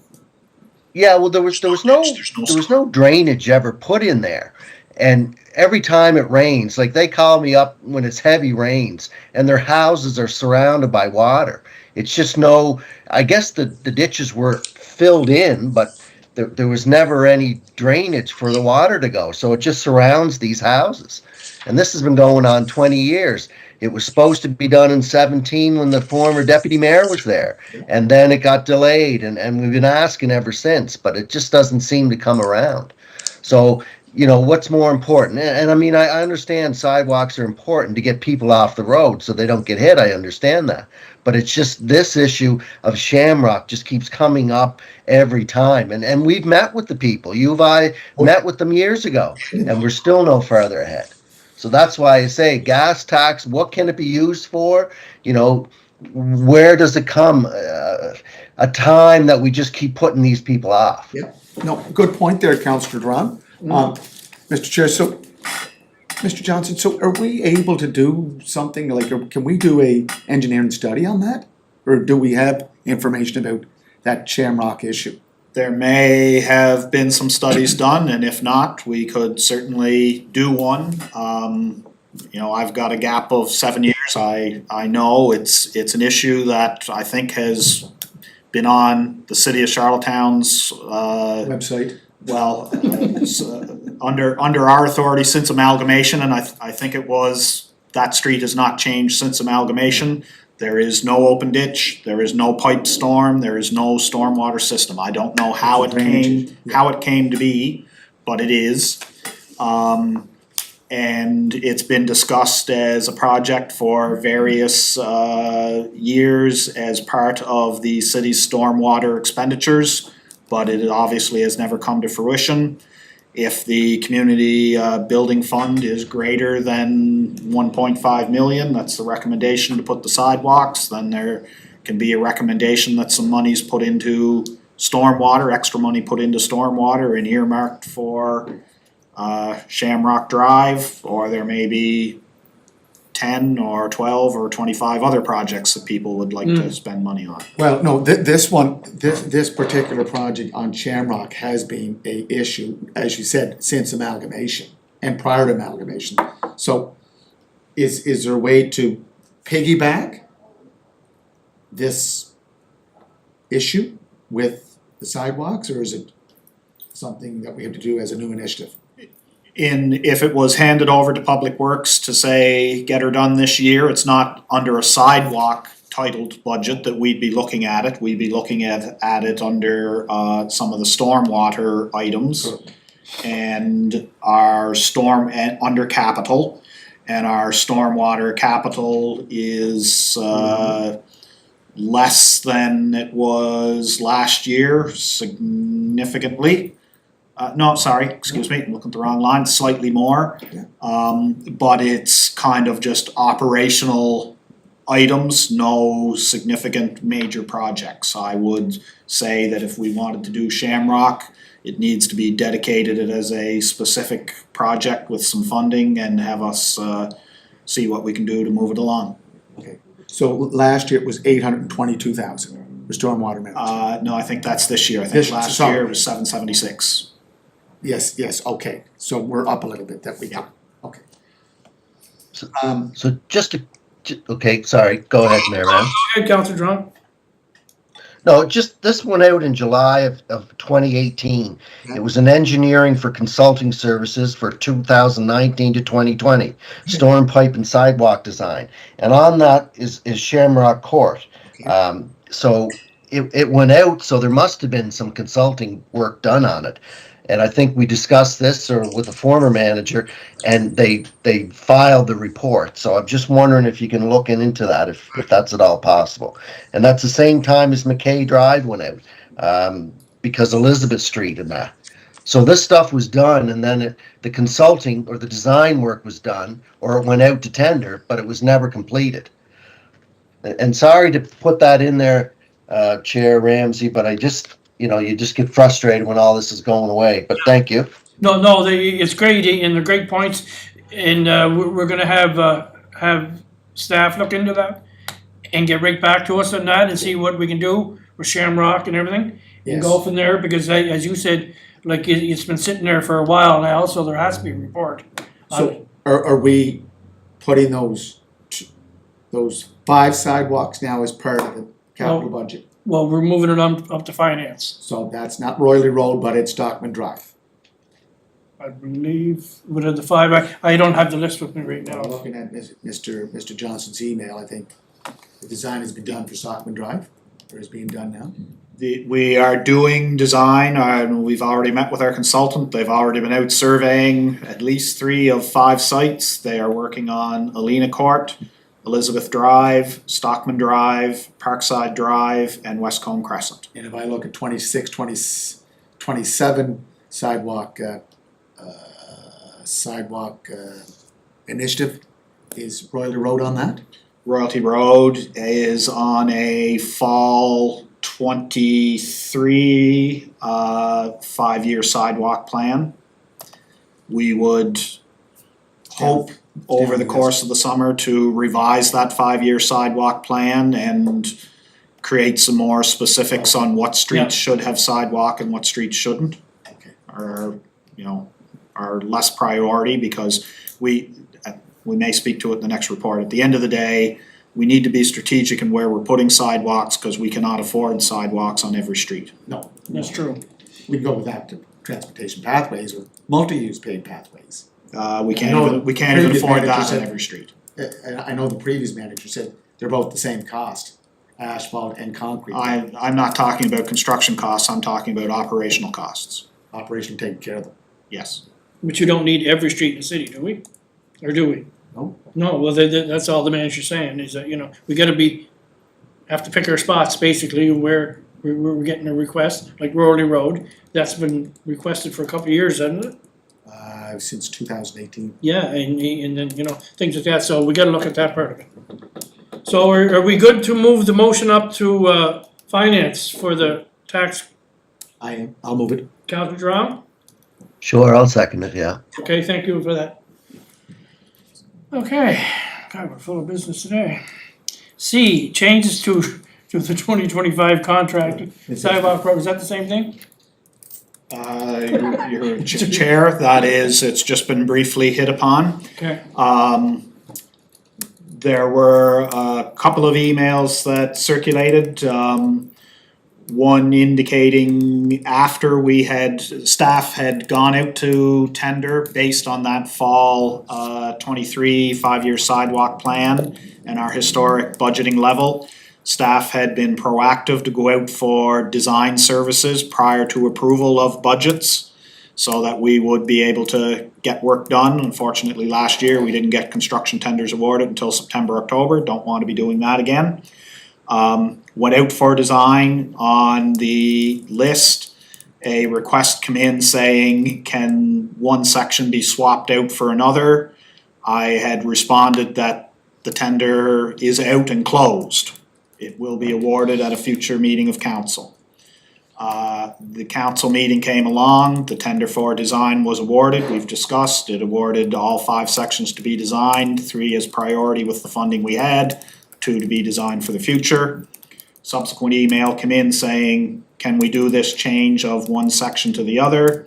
Yeah, well, there was no drainage ever put in there, and every time it rains, like they call me up when it's heavy rains, and their houses are surrounded by water. It's just I guess the ditches were filled in, but there was never any drainage for the water to go, so it just surrounds these houses, and this has been going on 20 years. It was supposed to be done in 17 when the former deputy mayor was there, and then it got delayed, and we've been asking ever since, but it just doesn't seem to come around. So you know, what's more important? And I mean, I understand sidewalks are important to get people off the road so they don't get hit. I understand that. But it's just this issue of Shamrock just keeps coming up every time. And we've met with the people. I met with them years ago, and we're still no further ahead. So that's why I say gas tax, what can it be used for? You know, where does it come? A time that we just keep putting these people off. Yeah, no, good point there, Councillor Duran. Mr. Chair, so, Mr. Johnson, so are we able to do something like, or can we do a engineering study on that? Or do we have information about that Shamrock issue? There may have been some studies done, and if not, we could certainly do one. You know, I've got a gap of 7 years. I know it's an issue that I think has been on the city of Charlottetown's Website? well, it's, under our authority since amalgamation, and I think it was, that street has not changed since amalgamation. There is no open ditch, there is no pipe storm, there is no stormwater system. I don't know how it came to be, but it is. And it's been discussed as a project for various years as part of the city's stormwater expenditures, but it obviously has never come to fruition. If the community building fund is greater than 1.5 million, that's the recommendation to put the sidewalks, then there can be a recommendation that some money's put into stormwater, extra money put into stormwater and earmarked for Shamrock Drive, or there may be 10 or 12 or 25 other projects that people would like to spend money on. Well, no, this particular project on Shamrock has been a issue, as you said, since amalgamation and prior to amalgamation. So is there a way to piggyback this issue with the sidewalks, or is it something that we have to do as a new initiative? If it was handed over to Public Works to say, get her done this year, it's not under a sidewalk titled budget that we'd be looking at it. We'd be looking at it under some of the stormwater items and our under capital. And our stormwater capital is less than it was last year, significantly. No, sorry, excuse me, I'm looking at the wrong line, slightly more. But it's kind of just operational items, no significant major projects. I would say that if we wanted to do Shamrock, it needs to be dedicated as a specific project with some funding and have us see what we can do to move it along. Okay, so last year it was 822,000 for stormwater management. No, I think that's this year. I think last sorry. year it was 776. Yes, okay, so we're up a little bit that we got, okay. So okay, sorry, go ahead, Mayor Ram. Go ahead, Councillor Drunk. No, just this went out in July of 2018. It was an engineering for consulting services for 2019 to 2020, storm pipe and sidewalk design. And on that is Shamrock Court. So it went out, so there must have been some consulting work done on it. And I think we discussed this with the former manager, and they filed the report. So I'm just wondering if you can look into that, if that's at all possible. And that's the same time as McKay Drive went out, because Elizabeth Street and that. So this stuff was done, and then the consulting or the design work was done, or it went out to tender, but it was never completed. And sorry to put that in there, Chair Ramsey, but I just, you just get frustrated when all this is going away, but thank you. No, it's great, and they're great points, and we're gonna have staff look into that and get right back to us on that and see what we can do with Shamrock and everything. And go from there, because as you said, like, it's been sitting there for a while now, so there has to be a report. So are we putting those 5 sidewalks now as part of the capital budget? Well, we're moving it up to finance. So that's not Royley Road, but it's Stockman Drive. I believe, what are the 5, I don't have the list with me right now. Looking at Mr. Johnson's email, I think the design has been done for Stockman Drive, or is being done now. We are doing design, and we've already met with our consultant, they've already been out surveying at least 3 of 5 sites. They are working on Alena Court, Elizabeth Drive, Stockman Drive, Parkside Drive, and Westcombe Crescent. And if I look at 26, 27 sidewalk, initiative, is Royalty Road on that? Royalty Road is on a fall 23 5-year sidewalk plan. We would hope over the course of the summer to revise that 5-year sidewalk plan and create some more specifics on what streets should have sidewalk and what streets shouldn't. Okay. Are less priority, because we may speak to it in the next report. At the end of the day, we need to be strategic in where we're putting sidewalks, because we cannot afford sidewalks on every street. No. That's true. We can go with active transportation pathways or multi-use paved pathways. We can't know even, we can't even previous afford manager that on said- every street. I know the previous manager said they're both the same cost, asphalt and concrete. I'm not talking about construction costs, I'm talking about operational costs, Operation taking care of them. yes. But you don't need every street in the city, do we? Or do we? No. No, well, that's all the manager's saying, is that, we gotta have to pick our spots, basically, where we're getting a request, like Royalty Road. That's been requested for a couple of years, hasn't it? Since 2018. Yeah, and then, things like that, so we gotta look at that part of it. So are we good to move the motion up to, finance for the tax, I'll move it. Councilor Drown? Sure, I'll second it, yeah. Okay, thank you for that. Okay, God, we're full of business today. C, changes to the 2025 contract sidewalk program, is that the same thing? Your chair, that is, it's just been briefly hit upon. Okay, There were a couple of emails that circulated, one indicating after staff had gone out to tender based on that fall 23 5-year sidewalk plan and our historic budgeting level. Staff had been proactive to go out for design services prior to approval of budgets, so that we would be able to get work done. Unfortunately, last year, we didn't get construction tenders awarded until September, October. Don't want to be doing that again. Went out for design. On the list, a request come in saying, can one section be swapped out for another? I had responded that the tender is out and closed. It will be awarded at a future meeting of council. The council meeting came along, the tender for design was awarded, we've discussed, it awarded all 5 sections to be designed, 3 as priority with the funding we had, 2 to be designed for the future. Subsequent email came in saying, can we do this change of one section to the other?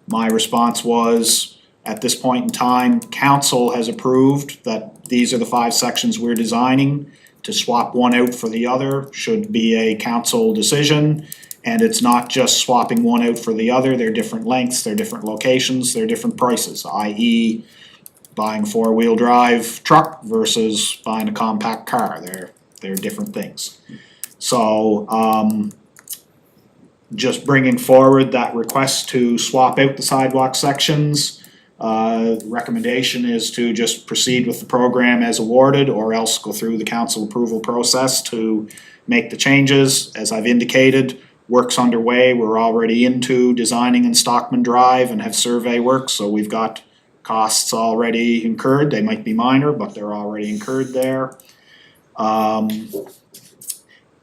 My response was, at this point in time, council has approved that these are the 5 sections we're designing. To swap one out for the other should be a council decision. And it's not just swapping one out for the other, they're different lengths, they're different locations, they're different prices, i.e. buying a 4-wheel drive truck versus buying a compact car, they're different things. So, just bringing forward that request to swap out the sidewalk sections. Recommendation is to just proceed with the program as awarded, or else go through the council approval process to make the changes. As I've indicated, work's underway, we're already into designing in Stockman Drive and have survey work, so we've got costs already incurred. They might be minor, but they're already incurred there.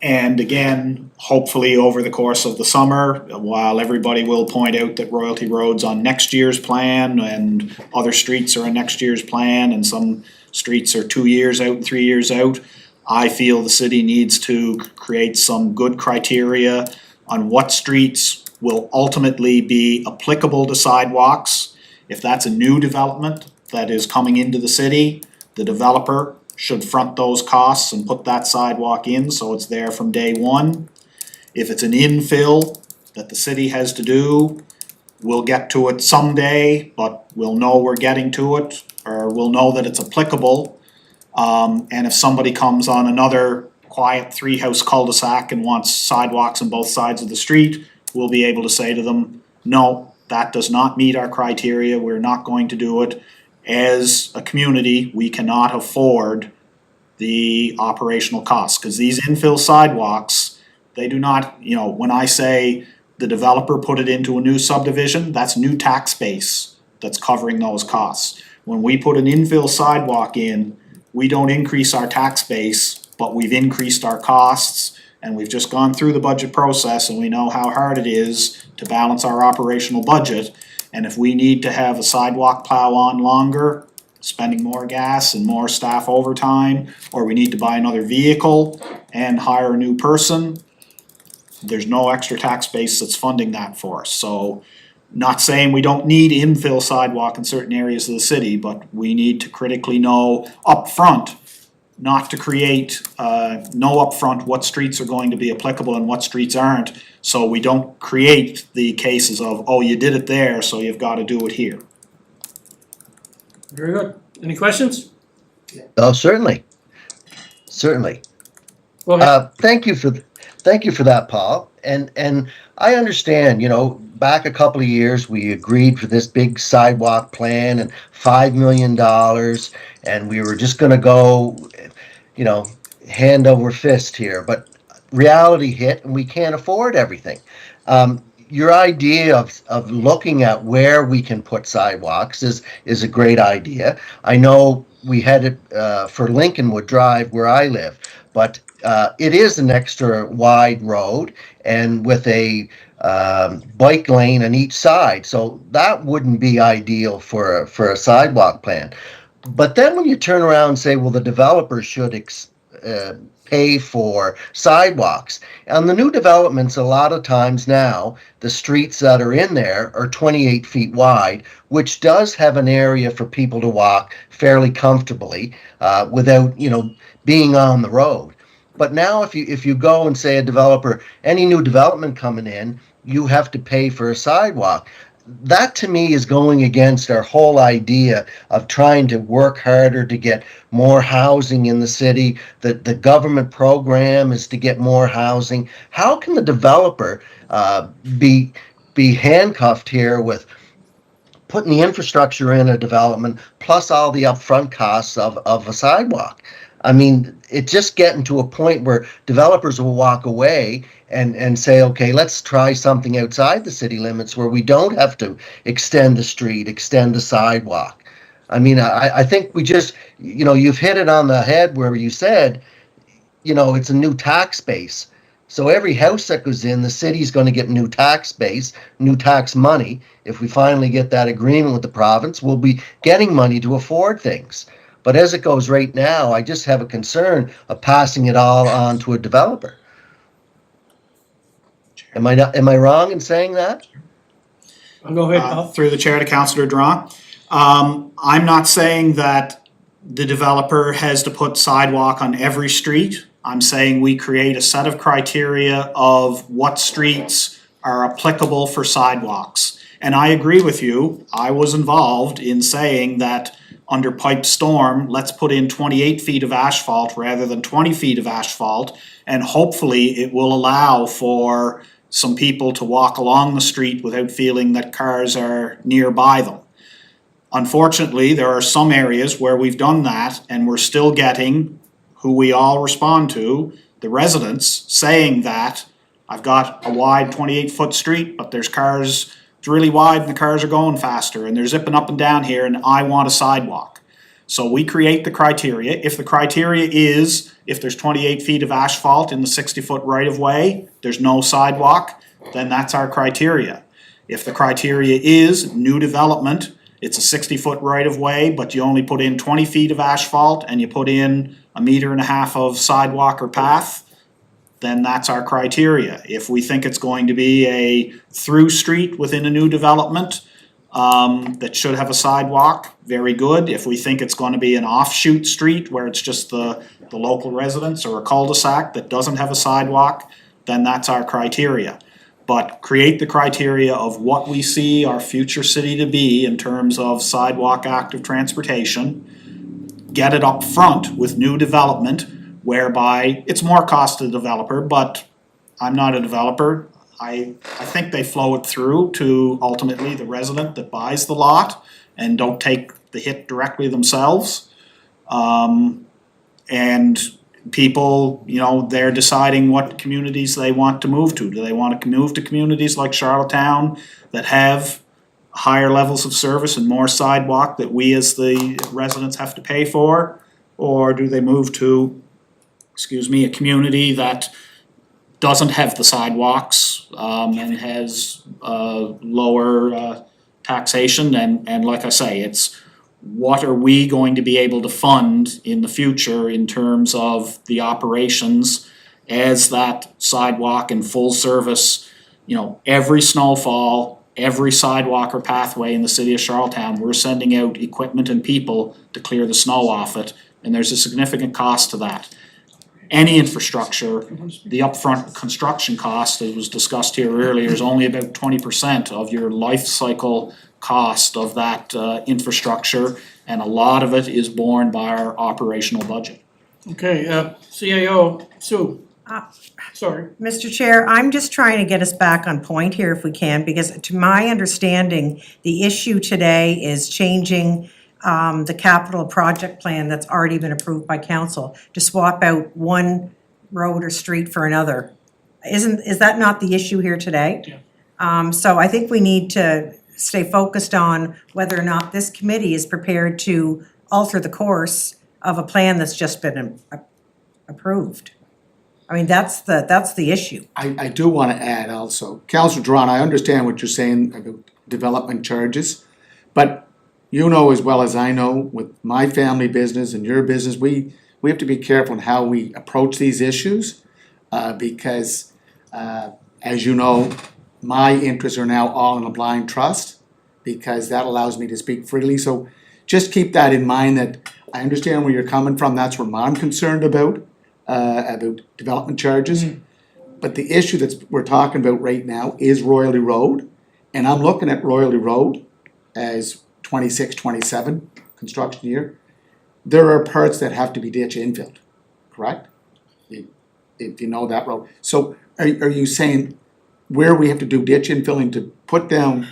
And again, hopefully over the course of the summer, while everybody will point out that Royalty Road's on next year's plan and other streets are on next year's plan and some streets are 2 years out and 3 years out, I feel the city needs to create some good criteria on what streets will ultimately be applicable to sidewalks. If that's a new development that is coming into the city, the developer should front those costs and put that sidewalk in so it's there from day one. If it's an infill that the city has to do, we'll get to it someday, but we'll know we're getting to it, or we'll know that it's applicable. And if somebody comes on another quiet three-house cul-de-sac and wants sidewalks on both sides of the street, we'll be able to say to them, no, that does not meet our criteria, we're not going to do it. As a community, we cannot afford the operational costs, because these infill sidewalks, they do not, you know, when I say the developer put it into a new subdivision, that's new tax base that's covering those costs. When we put an infill sidewalk in, we don't increase our tax base, but we've increased our costs, and we've just gone through the budget process, and we know how hard it is to balance our operational budget. And if we need to have a sidewalk plow on longer, spending more gas and more staff overtime, or we need to buy another vehicle and hire a new person, there's no extra tax base that's funding that for us. So, not saying we don't need infill sidewalk in certain areas of the city, but we need to critically know upfront, not to create, know upfront what streets are going to be applicable and what streets aren't, so we don't create the cases of, oh, you did it there, so you've got to do it here. Very good. Any questions? Oh, certainly. Certainly. Go ahead. Thank you for that, Paul. And I understand, you know, back a couple of years, we agreed for this big sidewalk plan and $5 million, and we were just gonna go, you know, hand over fist here, but reality hit and we can't afford everything. Your idea of looking at where we can put sidewalks is a great idea. I know we had it for Lincolnwood Drive where I live, but it is an extra wide road and with a bike lane on each side, so that wouldn't be ideal for a sidewalk plan. But then when you turn around and say, well, the developer should pay for sidewalks. On the new developments, a lot of times now, the streets that are in there are 28 feet wide, which does have an area for people to walk fairly comfortably without, you know, being on the road. But now if you go and say a developer, any new development coming in, you have to pay for a sidewalk. That to me is going against our whole idea of trying to work harder to get more housing in the city. The government program is to get more housing. How can the developer be handcuffed here with putting the infrastructure in a development plus all the upfront costs of a sidewalk? I mean, it's just getting to a point where developers will walk away and say, okay, let's try something outside the city limits where we don't have to extend the street, extend the sidewalk. I mean, I think we just, you know, you've hit it on the head where you said, you know, it's a new tax base. So every house that goes in, the city's going to get new tax base, new tax money. If we finally get that agreement with the province, we'll be getting money to afford things. But as it goes right now, I just have a concern of passing it all on to a developer. Am I wrong in saying that? Go ahead, Paul. Through the chair to Councillor Draw. I'm not saying that the developer has to put sidewalk on every street. I'm saying we create a set of criteria of what streets are applicable for sidewalks. And I agree with you. I was involved in saying that under pipe storm, let's put in 28 feet of asphalt rather than 20 feet of asphalt, and hopefully it will allow for some people to walk along the street without feeling that cars are nearby them. Unfortunately, there are some areas where we've done that and we're still getting, who we all respond to, the residents saying that I've got a wide 28-foot street, but there's cars, it's really wide and the cars are going faster and they're zipping up and down here and I want a sidewalk. So we create the criteria. If the criteria is, if there's 28 feet of asphalt in the 60-foot right-of-way, there's no sidewalk, then that's our criteria. If the criteria is new development, it's a 60-foot right-of-way, but you only put in 20 feet of asphalt and you put in 1.5 meters of sidewalk or path, then that's our criteria. If we think it's going to be a through street within a new development that should have a sidewalk, very good. If we think it's going to be an offshoot street where it's just the local residents or a cul-de-sac that doesn't have a sidewalk, then that's our criteria. But create the criteria of what we see our future city to be in terms of sidewalk active transportation. Get it up front with new development. whereby it's more cost to the developer, but I'm not a developer. I think they flow it through to ultimately the resident that buys the lot and don't take the hit directly themselves. And people, you know, they're deciding what communities they want to move to. Do they want to move to communities like Charlottetown that have higher levels of service and more sidewalk that we as the residents have to pay for? Or do they move to, a community that doesn't have the sidewalks, and has, lower, taxation? And like I say, it's what are we going to be able to fund in the future in terms of the operations as that sidewalk and full service, you know, every snowfall, every sidewalk or pathway in the city of Charlottetown, we're sending out equipment and people to clear the snow off it, and there's a significant cost to that. Any infrastructure, the upfront construction cost, as was discussed here earlier, is only about 20% of your life cycle cost of that infrastructure, and a lot of it is borne by our operational budget. Okay, CAO, Sue. Sorry. Mr. Chair, I'm just trying to get us back on point here if we can, because to my understanding, the issue today is changing the capital project plan that's already been approved by council to swap out one road or street for another. Is that not the issue here today? Yeah. So I think we need to stay focused on whether or not this committee is prepared to alter the course of a plan that's just been approved. I mean, that's the issue. I do wanna add also, Councillor Duran, I understand what you're saying about development charges, but you know as well as I know, with my family business and your business, we have to be careful in how we approach these issues, because, as you know, my interests are now all in a blind trust, because that allows me to speak freely, so just keep that in mind, that I understand where you're coming from, that's what I'm concerned about development charges. But the issue we're talking about right now is Royalty Road, and I'm looking at Royalty Road as 26, 27 construction year. There are parts that have to be ditch infilled, correct? If you know that road. So are you saying where we have to do ditch infilling to put down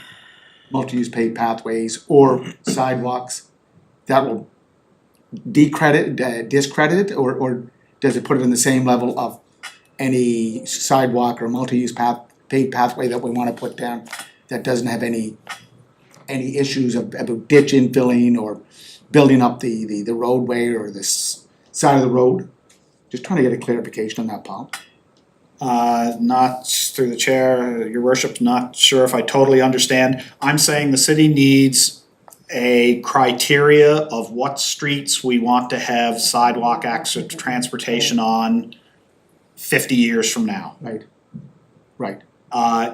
multi-use paved pathways or sidewalks, that will discredit it, or does it put it in the same level of any sidewalk or multi-use paved pathway that we wanna put down that doesn't have any issues about ditch infilling or building up the roadway or this side of the road? Just trying to get a clarification on that, Paul. Not through the chair, your worship, not sure if I totally understand. I'm saying the city needs a criteria of what streets we want to have sidewalk access to transportation on 50 years from now. Right.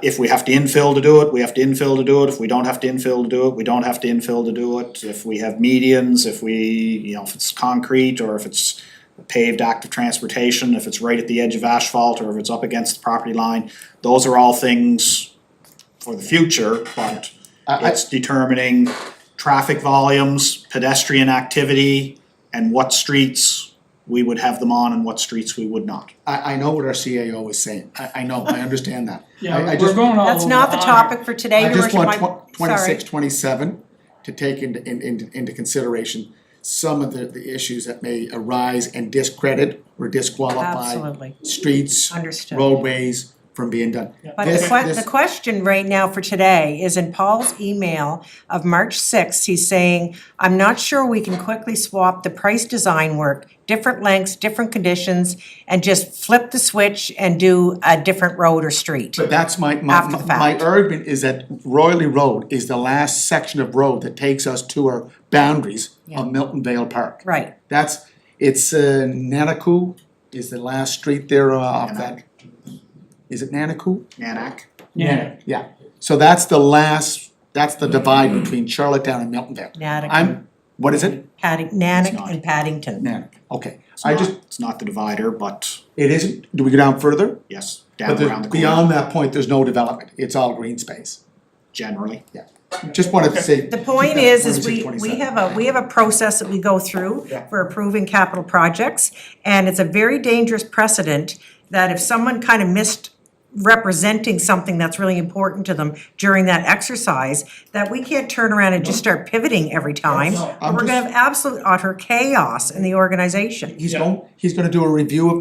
If we have to infill to do it, we have to infill to do it. If we don't have to infill to do it, we don't have to infill to do it. If we have medians, if it's concrete, or if it's paved active transportation, if it's right at the edge of asphalt, or if it's up against the property line, those are all things for the future, but it's determining traffic volumes, pedestrian activity, and what streets we would have them on and what streets we would not. I know what our CAO is saying, I know, I understand that. Yeah, I we're just- going all That's over not the on topic for today, I your just worship. want 26, Sorry. 27 to take into consideration some of the issues that may arise and discredit or disqualify Absolutely. streets, Understood. roadways from being done. But This- the question right now for today is in Paul's email of March 6th, he's saying, I'm not sure we can quickly swap the price design work, different lengths, different conditions, and just flip the switch and do a different road or street. But that's my After the fact. argument is that Royalty Road is the last section of road that takes us to our boundaries of Milton Vale Park. Right, It's Nanaku is the last street there off that. Is it Nanaku? Nanak. Yeah, so that's the divide between Charlottetown and Milton Vale. Natick, What is it? Natick not. and Paddington. Nanack, okay. It's not the divider, but It isn't, do we go down further? yes, down But around the corner, beyond that point, there's no development, it's all green space. generally. just wanted to say. The point is 26, we 27. we have a process that we go through Yeah. for approving capital projects. And it's a very dangerous precedent that if someone kind of missed representing something that's really important to them during that exercise, that we can't turn around and just start pivoting every time. No, Or we're gonna have absolute utter chaos in the organization. He's gonna do a review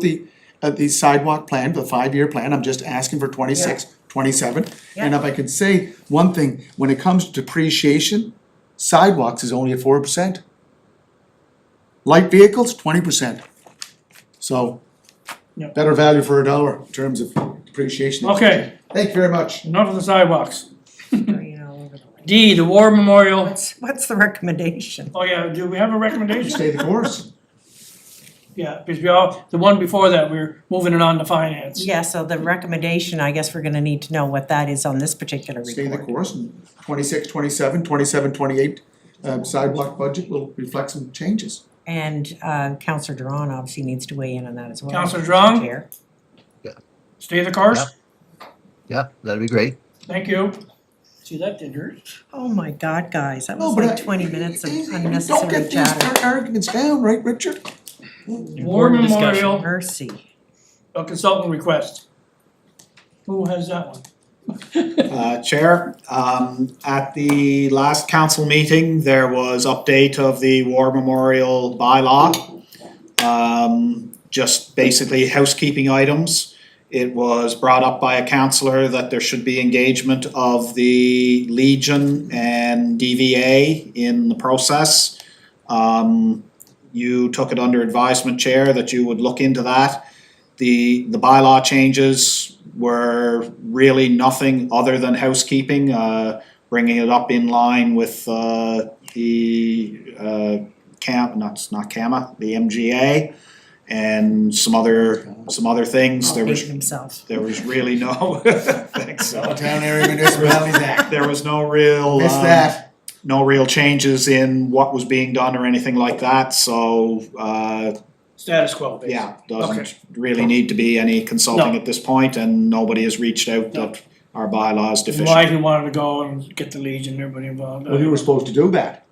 of the sidewalk plan, the 5-year plan, I'm just asking for 26, 27. And Yeah. if I could say one thing, when it comes to depreciation, sidewalks is only at 4%. Light vehicles, 20%. So, Yeah. better value for a dollar in terms of depreciation. Okay, Thank you very much. enough of the sidewalks. Spraying all over the place. D, the War Memorial. What's the recommendation? Oh yeah, do we have a recommendation? Stay the course. Yeah, because the one before that, we're moving it on to finance. Yeah, so the recommendation, I guess we're gonna need to know what that is on this particular Stay the report. course, and 26, 27, 27, 28 sidewalk budget will reflect some changes. And Councillor Duran obviously needs to weigh in on that as well. Councillor Duran? Chair. Stay the course? Yeah, that'd be great. Thank you. See, that did hurt. Oh my God, guys, that No, was but like I- 20 minutes of Don't unnecessary get these chatter. arguments down, right, Richard? War Important discussion. Memorial, Mercy. a consultant request. Who has that one? Chair, at the last council meeting, there was update of the War Memorial bylaw. Just basically housekeeping items. It was brought up by a councillor that there should be engagement of the Legion and DVA in the process. You took it under advisement, Chair, that you would look into that. The bylaw changes were really nothing other than housekeeping, bringing it up in line with the the MGA and some other things. There was Hating himself. there was really no thanks, Town Area Municipalities Act. there was no real Missed that. no real changes in what was being done or anything like that, so Status quo, basically. yeah, Okay. doesn't really need to be any consulting No. at this point, and nobody has reached out No. that our bylaw is deficient. Why he wanted to go and get the Legion and everybody involved. Well, you were supposed to do that.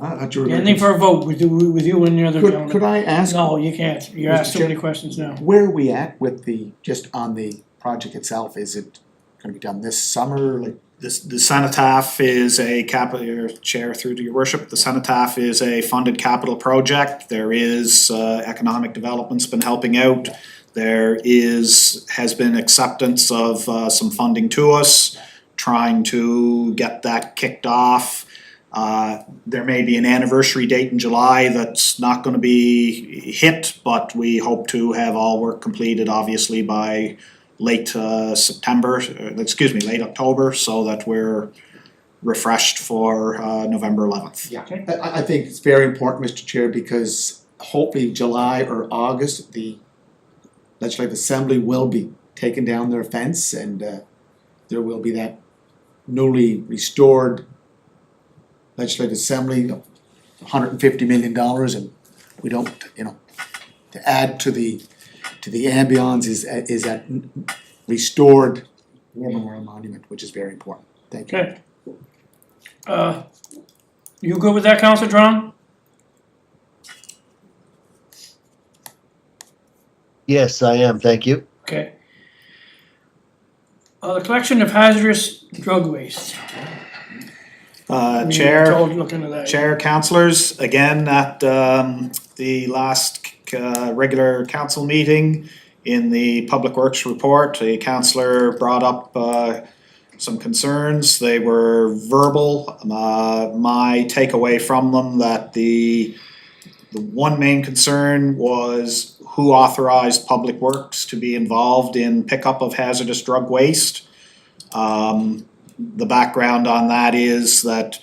I thought you were. Anything for a vote with you and the other Could gentleman. I ask? No, you can't. You're Mr. asked too Chair. many questions now. Where are we at with just on the project itself? Is it gonna be done this summer, like? The Cenotaph is a capital, your chair through to your worship, the Cenotaph is a funded capital project. There is, economic development's been helping out. There has been acceptance of, some funding to us, trying to get that kicked off. There may be an anniversary date in July that's not gonna be hit, but we hope to have all work completed, obviously, by late late October, so that we're refreshed for November 11th. Yeah, Okay. I think it's very important, Mr. Chair, because hopefully July or August, the Legislative Assembly will be taking down their fence and there will be that newly restored Legislative Assembly of $150 million and we don't, to add to the ambiance is that restored War Memorial Monument, which is very important. Thank you. Okay. You good with that, Councilor Drawn? Yes, I am, thank you. Okay. The collection of hazardous drug waste. We were Chair. told to look into that. Chair, councillors, again, at the last regular council meeting, in the Public Works report, a councillor brought up some concerns. They were verbal. My takeaway from them that the one main concern was who authorized Public Works to be involved in pickup of hazardous drug waste. The background on that is that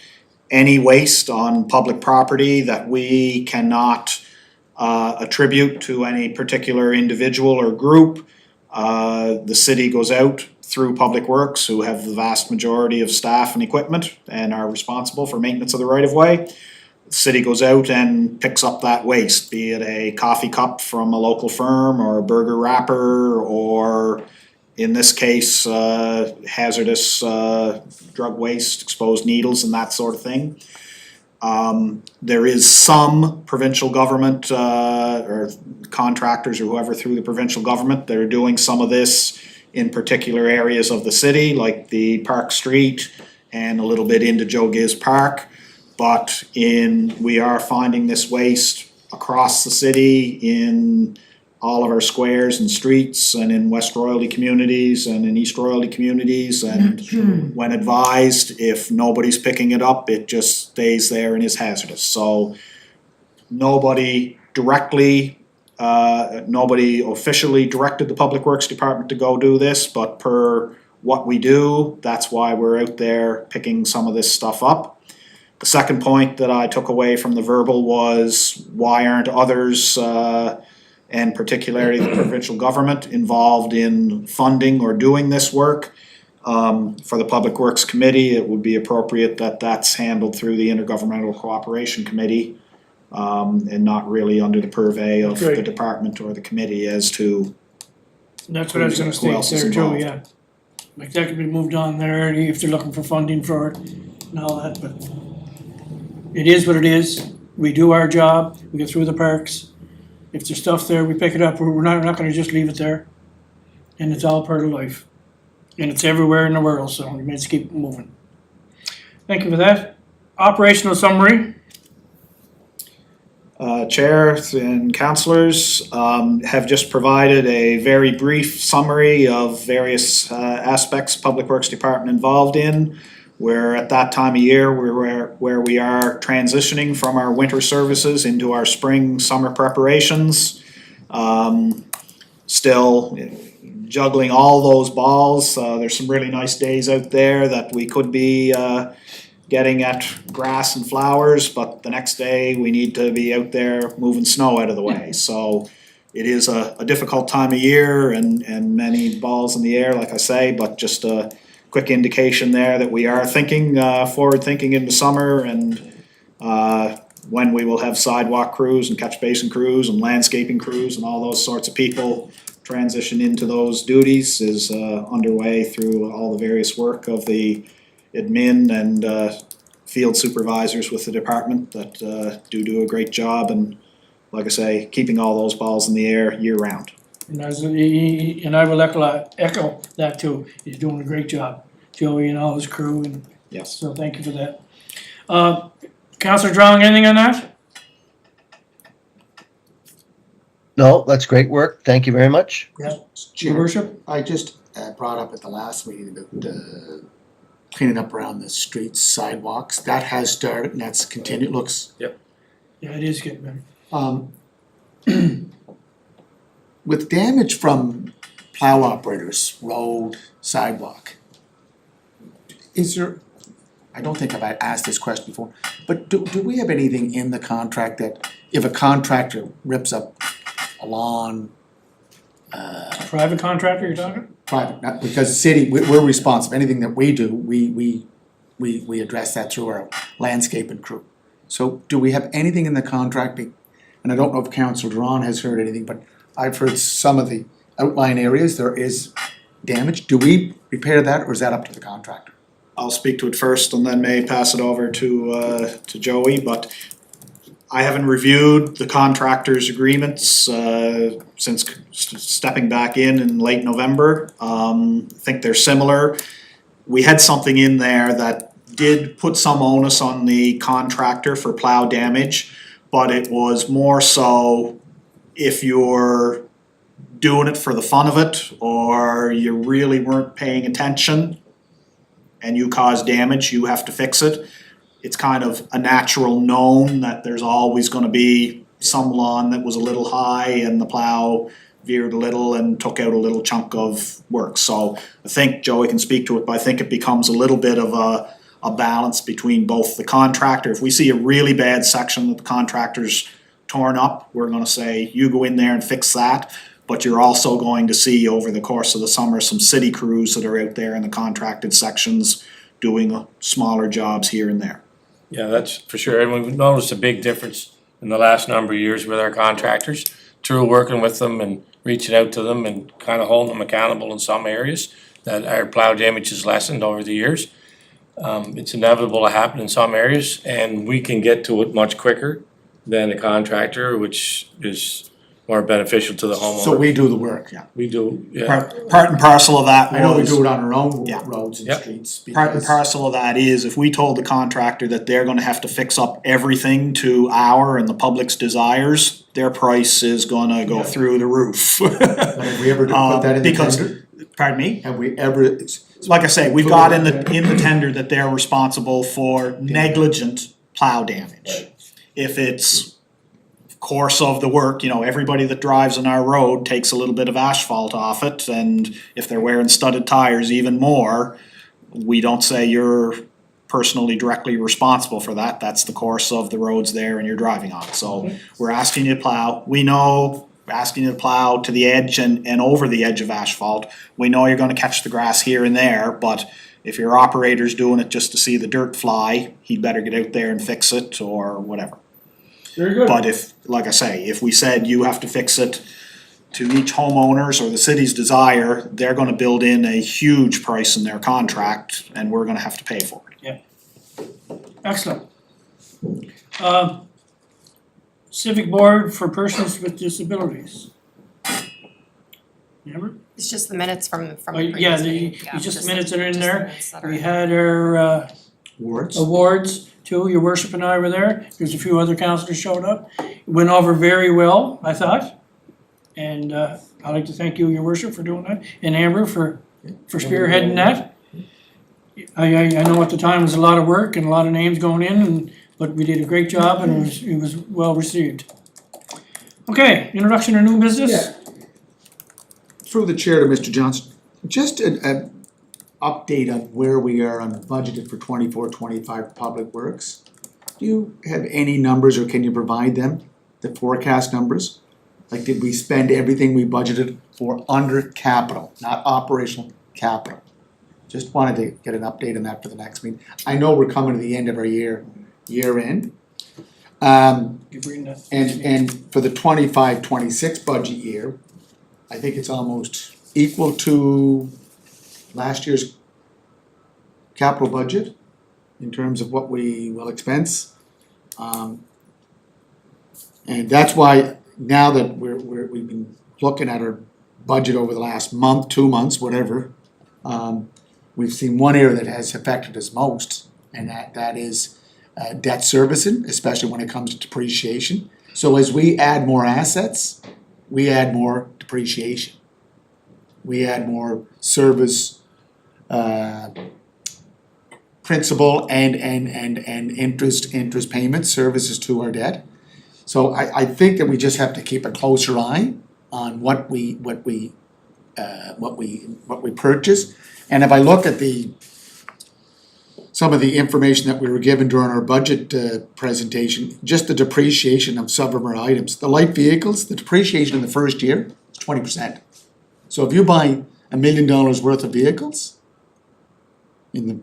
any waste on public property that we cannot attribute to any particular individual or group, the city goes out through Public Works, who have the vast majority of staff and equipment and are responsible for maintenance of the right of way. The city goes out and picks up that waste, be it a coffee cup from a local firm or a burger wrapper or in this case, hazardous drug waste, exposed needles and that sort of thing. There is some provincial government or contractors or whoever through the provincial government that are doing some of this in particular areas of the city, like the Park Street and a little bit into Joe Giz Park. But we are finding this waste across the city in all of our squares and streets and in West Royalty communities and in East Royalty communities. And when advised, if nobody's picking it up, it just stays there and is hazardous. So nobody officially directed the Public Works Department to go do this, but per what we do, that's why we're out there picking some of this stuff up. The second point that I took away from the verbal was, why aren't others, and particularly the provincial government, involved in funding or doing this work? For the Public Works Committee, it would be appropriate that that's handled through the Intergovernmental Cooperation Committee, and not really under the purvey of the Right. department or the committee as to. That's what I was gonna Who else state is there too, involved? yeah. Like that could be moved on there if they're looking for funding for it and all that, but it is what it is. We do our job, we get through the parks. If there's stuff there, we pick it up. We're not gonna just leave it there. And it's all part of life. And it's everywhere in the world, so we must keep moving. Thank you for that. Operational summary. Chair and councillors have just provided a very brief summary of various aspects Public Works Department involved in. We're at that time of year where we are transitioning from our winter services into our spring, summer preparations. Still juggling all those balls. There's some really nice days out there that we could be getting at grass and flowers, but the next day we need to be out there moving snow out of the way. So it is a difficult time of year and many balls in the air, like I say, but just a quick indication there that we are thinking, forward thinking into summer, and when we will have sidewalk crews and catch basin crews and landscaping crews and all those sorts of people transition into those duties is underway through all the various work of the admin and field supervisors with the department that do a great job, and like I say, keeping all those balls in the air year round. And I will echo that too. He's doing a great job, Joey and all his crew, and Yes. so thank you for that. Councillor Drong, anything on that? No, that's great work. Thank you very much. Your Chair, worship? I just brought up at the last meeting about cleaning up around the streets, sidewalks. That has started and that's continued, looks. Yeah, it is getting better. With damage from plow operators, road, sidewalk, is there, I don't think I've asked this question before, but do we have anything in the contract that if a contractor rips up a lawn, Private contractor you're talking? private, not, because city, we're responsible, anything that we do, we address that through our landscaping crew. So do we have anything in the contract, and I don't know if Councillor Duran has heard anything, but I've heard some of the outlying areas, there is damage. Do we repair that, or is that up to the contractor? I'll speak to it first and then may pass it over to Joey, but I haven't reviewed the contractor's agreements since stepping back in late November. I think they're similar. We had something in there that did put some onus on the contractor for plow damage, but it was more so if you're doing it for the fun of it, or you really weren't paying attention and you cause damage, you have to fix it. It's kind of a natural known that there's always gonna be some lawn that was a little high and the plow veered a little and took out a little chunk of work. So I think Joey can speak to it, but I think it becomes a little bit of a balance between both the contractor. If we see a really bad section that the contractor's torn up, we're gonna say, you go in there and fix that. But you're also going to see over the course of the summer, some city crews that are out there in the contracted sections doing smaller jobs here and there. Yeah, that's for sure, and we've noticed a big difference in the last number of years with our contractors through working with them and reaching out to them and kind of holding them accountable in some areas that our plow damage has lessened over the years. It's inevitable to happen in some areas, and we can get to it much quicker than a contractor, which is more beneficial to the homeowner. So we do the work, yeah. We do, yeah. Part and parcel of that I know we was, do it on our own Yeah. roads and Yep. streets. part and because- parcel of that is if we told the contractor that they're gonna have to fix up everything to our and the public's desires, their price is gonna go through the roof. Have we ever put that in the Because- tender? Pardon me? Have we ever, Like I say, we've got in the tender that they're responsible for negligent plow damage. If it's course of the work, you know, everybody that drives on our road takes a little bit of asphalt off it, and if they're wearing studded tires even more, we don't say you're personally directly responsible for that, that's the course of the roads there and you're driving on. So we're asking you to plow, we know, we're asking you to plow to the edge and over the edge of asphalt. We know you're gonna catch the grass here and there, but if your operator's doing it just to see the dirt fly, he'd better get out there and fix it or whatever. Very good. But if, like I say, if we said you have to fix it to each homeowner's or the city's desire, they're gonna build in a huge price in their contract and we're gonna have to pay for it. Excellent. Civic Board for Persons with Disabilities. Remember? It's just the minutes from the Oh, yeah, previous the, meeting. it's just the- minutes that are in just the there. minutes that are We in had our warrants? awards too, your worship and I were there, there's a few other councillors showed up. It went over very well, I thought. And I'd like to thank you, your worship, for doing that, and Amber for spearheading that. I know at the time it was a lot of work and a lot of names going in, but we did a great job and it was well received. Okay, introduction to new business? Yeah. Through the chair to Mr. Johnson, just an update on where we are on the budgeted for 24-25 Public Works. Do you have any numbers or can you provide them, the forecast numbers? Like, did we spend everything we budgeted for under capital, not operational capital? Just wanted to get an update on that for the next meeting. I know we're coming to the end of our year end. You bring that. And for the 25-26 budget year, I think it's almost equal to last year's capital budget in terms of what we will expense. And that's why now that we've been looking at our budget over the last month, 2 months, whatever, we've seen one area that has affected us most, and that is debt servicing, especially when it comes to depreciation. So as we add more assets, we add more depreciation. We add more service, principal and interest payments, services to our debt. So I think that we just have to keep a closer eye on what we purchase. And if I look at some of the information that we were given during our budget presentation, just the depreciation of some of our items. The light vehicles, the depreciation in the first year is 20%. So if you buy $1 million worth of vehicles in the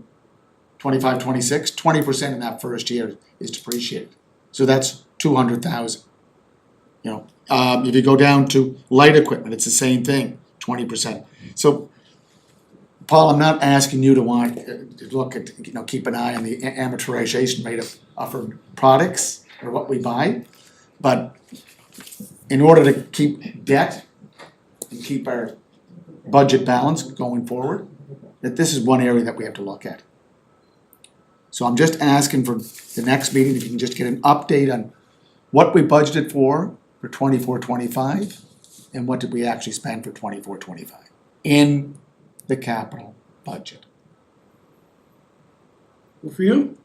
25-26, 20% in that first year is depreciated. So that's 200,000. You know, if you go down to light equipment, it's the same thing, 20%. So Paul, I'm not asking you to look at, keep an eye on the amortization rate of our products or what we buy. But in order to keep debt and keep our budget balanced going forward, that this is one area that we have to look at. So I'm just asking for the next meeting, if you can just get an update on what we budgeted for 24-25 and what did we actually spend for 24-25 in the capital budget. Good for you?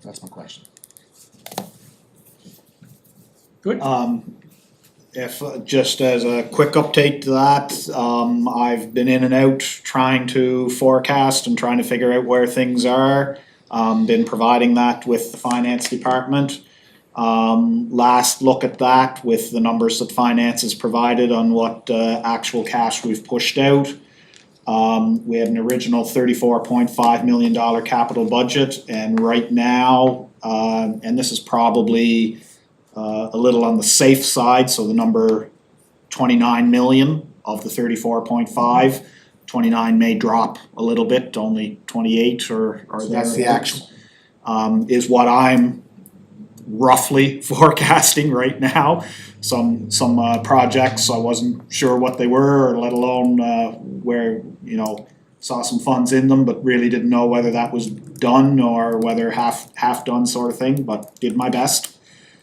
That's my question. Good. If, just as a quick update to that, I've been in and out trying to forecast and trying to figure out where things are. Been providing that with the finance department. Last look at that with the numbers that finance has provided on what actual cash we've pushed out. We had an original $34.5 million capital budget, and right now, and this is probably a little on the safe side, so the number 29 million of the 34.5. 29 may drop a little bit to only 28 or So that's the thereabouts. Is what I'm roughly forecasting right now. Some projects, I wasn't sure what they were, or let alone where, saw some funds in them, but really didn't know whether that was done or whether half done sort of thing, but did my best.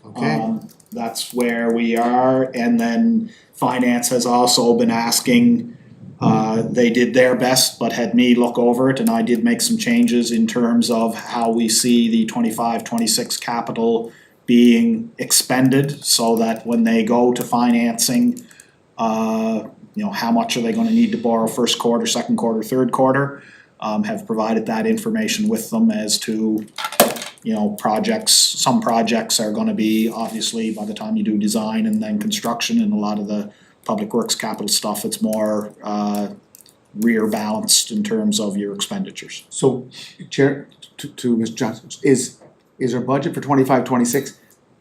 Okay, That's where we are, and then finance has also been asking, they did their best, but had me look over it, and I did make some changes in terms of how we see the 25-26 capital being expended, so that when they go to financing, how much are they gonna need to borrow first quarter, second quarter, third quarter? Have provided that information with them as to, projects, some projects are gonna be, obviously, by the time you do design and then construction, and a lot of the public works capital stuff, it's more, rear balanced in terms of your expenditures. so Chair, to Mr. Johnson, is our budget for 25-26?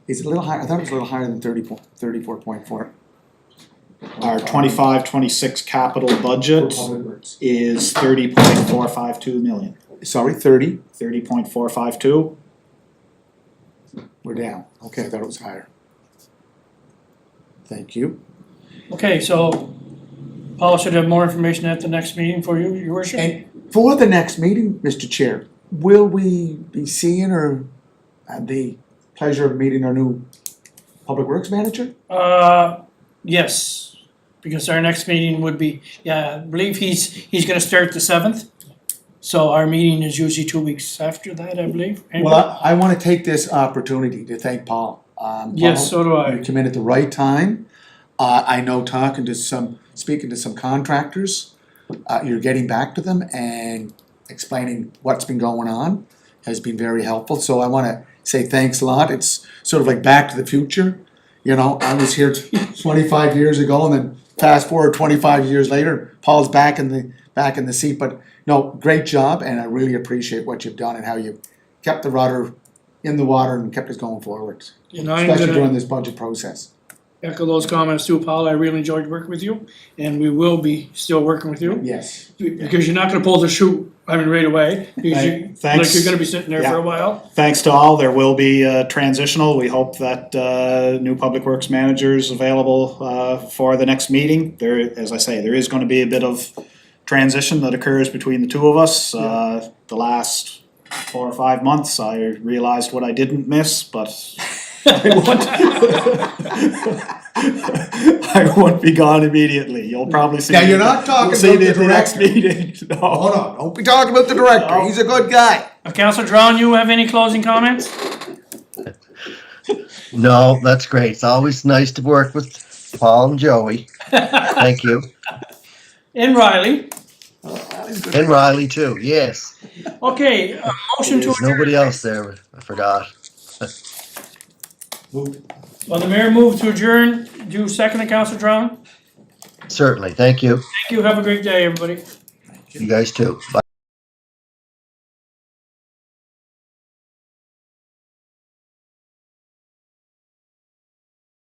Is it a little higher? I thought it was a little higher than 34.4. Our 25-26 capital budget Public Works. is 30.452 million. Sorry, 30, 30.452. we're down. Okay, I thought it was higher. Thank you. Okay, so Paul should have more information at the next meeting for you, your worship. And for the next meeting, Mr. Chair, will we be seeing or have the pleasure of meeting our new Public Works manager? Yes, because our next meeting would be, I believe he's gonna start the 7th. So our meeting is usually 2 weeks after that, I believe. Well, I wanna take this opportunity to thank Paul. Yes, Paul, so do I. you came in at the right time. I know speaking to some contractors, you're getting back to them and explaining what's been going on has been very helpful. So I wanna say thanks a lot. It's sort of like Back to the Future. I was here 25 years ago, and then fast forward 25 years later, Paul's back in the seat. But no, great job, and I really appreciate what you've done and how you kept the rudder in the water and kept us going forward, And I'm especially gonna during this budget process. echo those comments too, Paul. I really enjoyed working with you, and we will be still working with you. Yes. Because you're not gonna pull the chute, right away. Because Thanks. like you're gonna be sitting there for a Yeah. while. Thanks to all, there will be transitional. We hope that new Public Works manager is available for the next meeting. There, as I say, there is gonna be a bit of transition that occurs between the two of us. The last 4 or 5 months, I realized what I didn't miss, but I won't be gone immediately. You'll probably see. Now, you're not talking you'll see about me the at the next director. meeting. No. Hold on, don't be talking about the director. He's a good guy. Councilor Drawn, you have any closing comments? No, that's great. It's always nice to work with Paul and Joey. Thank you. And Riley. And Riley too, yes. Okay, motion to There's adjourn. nobody else there, I forgot. Well, the mayor moved to adjourn. Do you second it, Councilor Drawn? Certainly, thank you. Thank you. Have a great day, everybody. You guys too. Bye.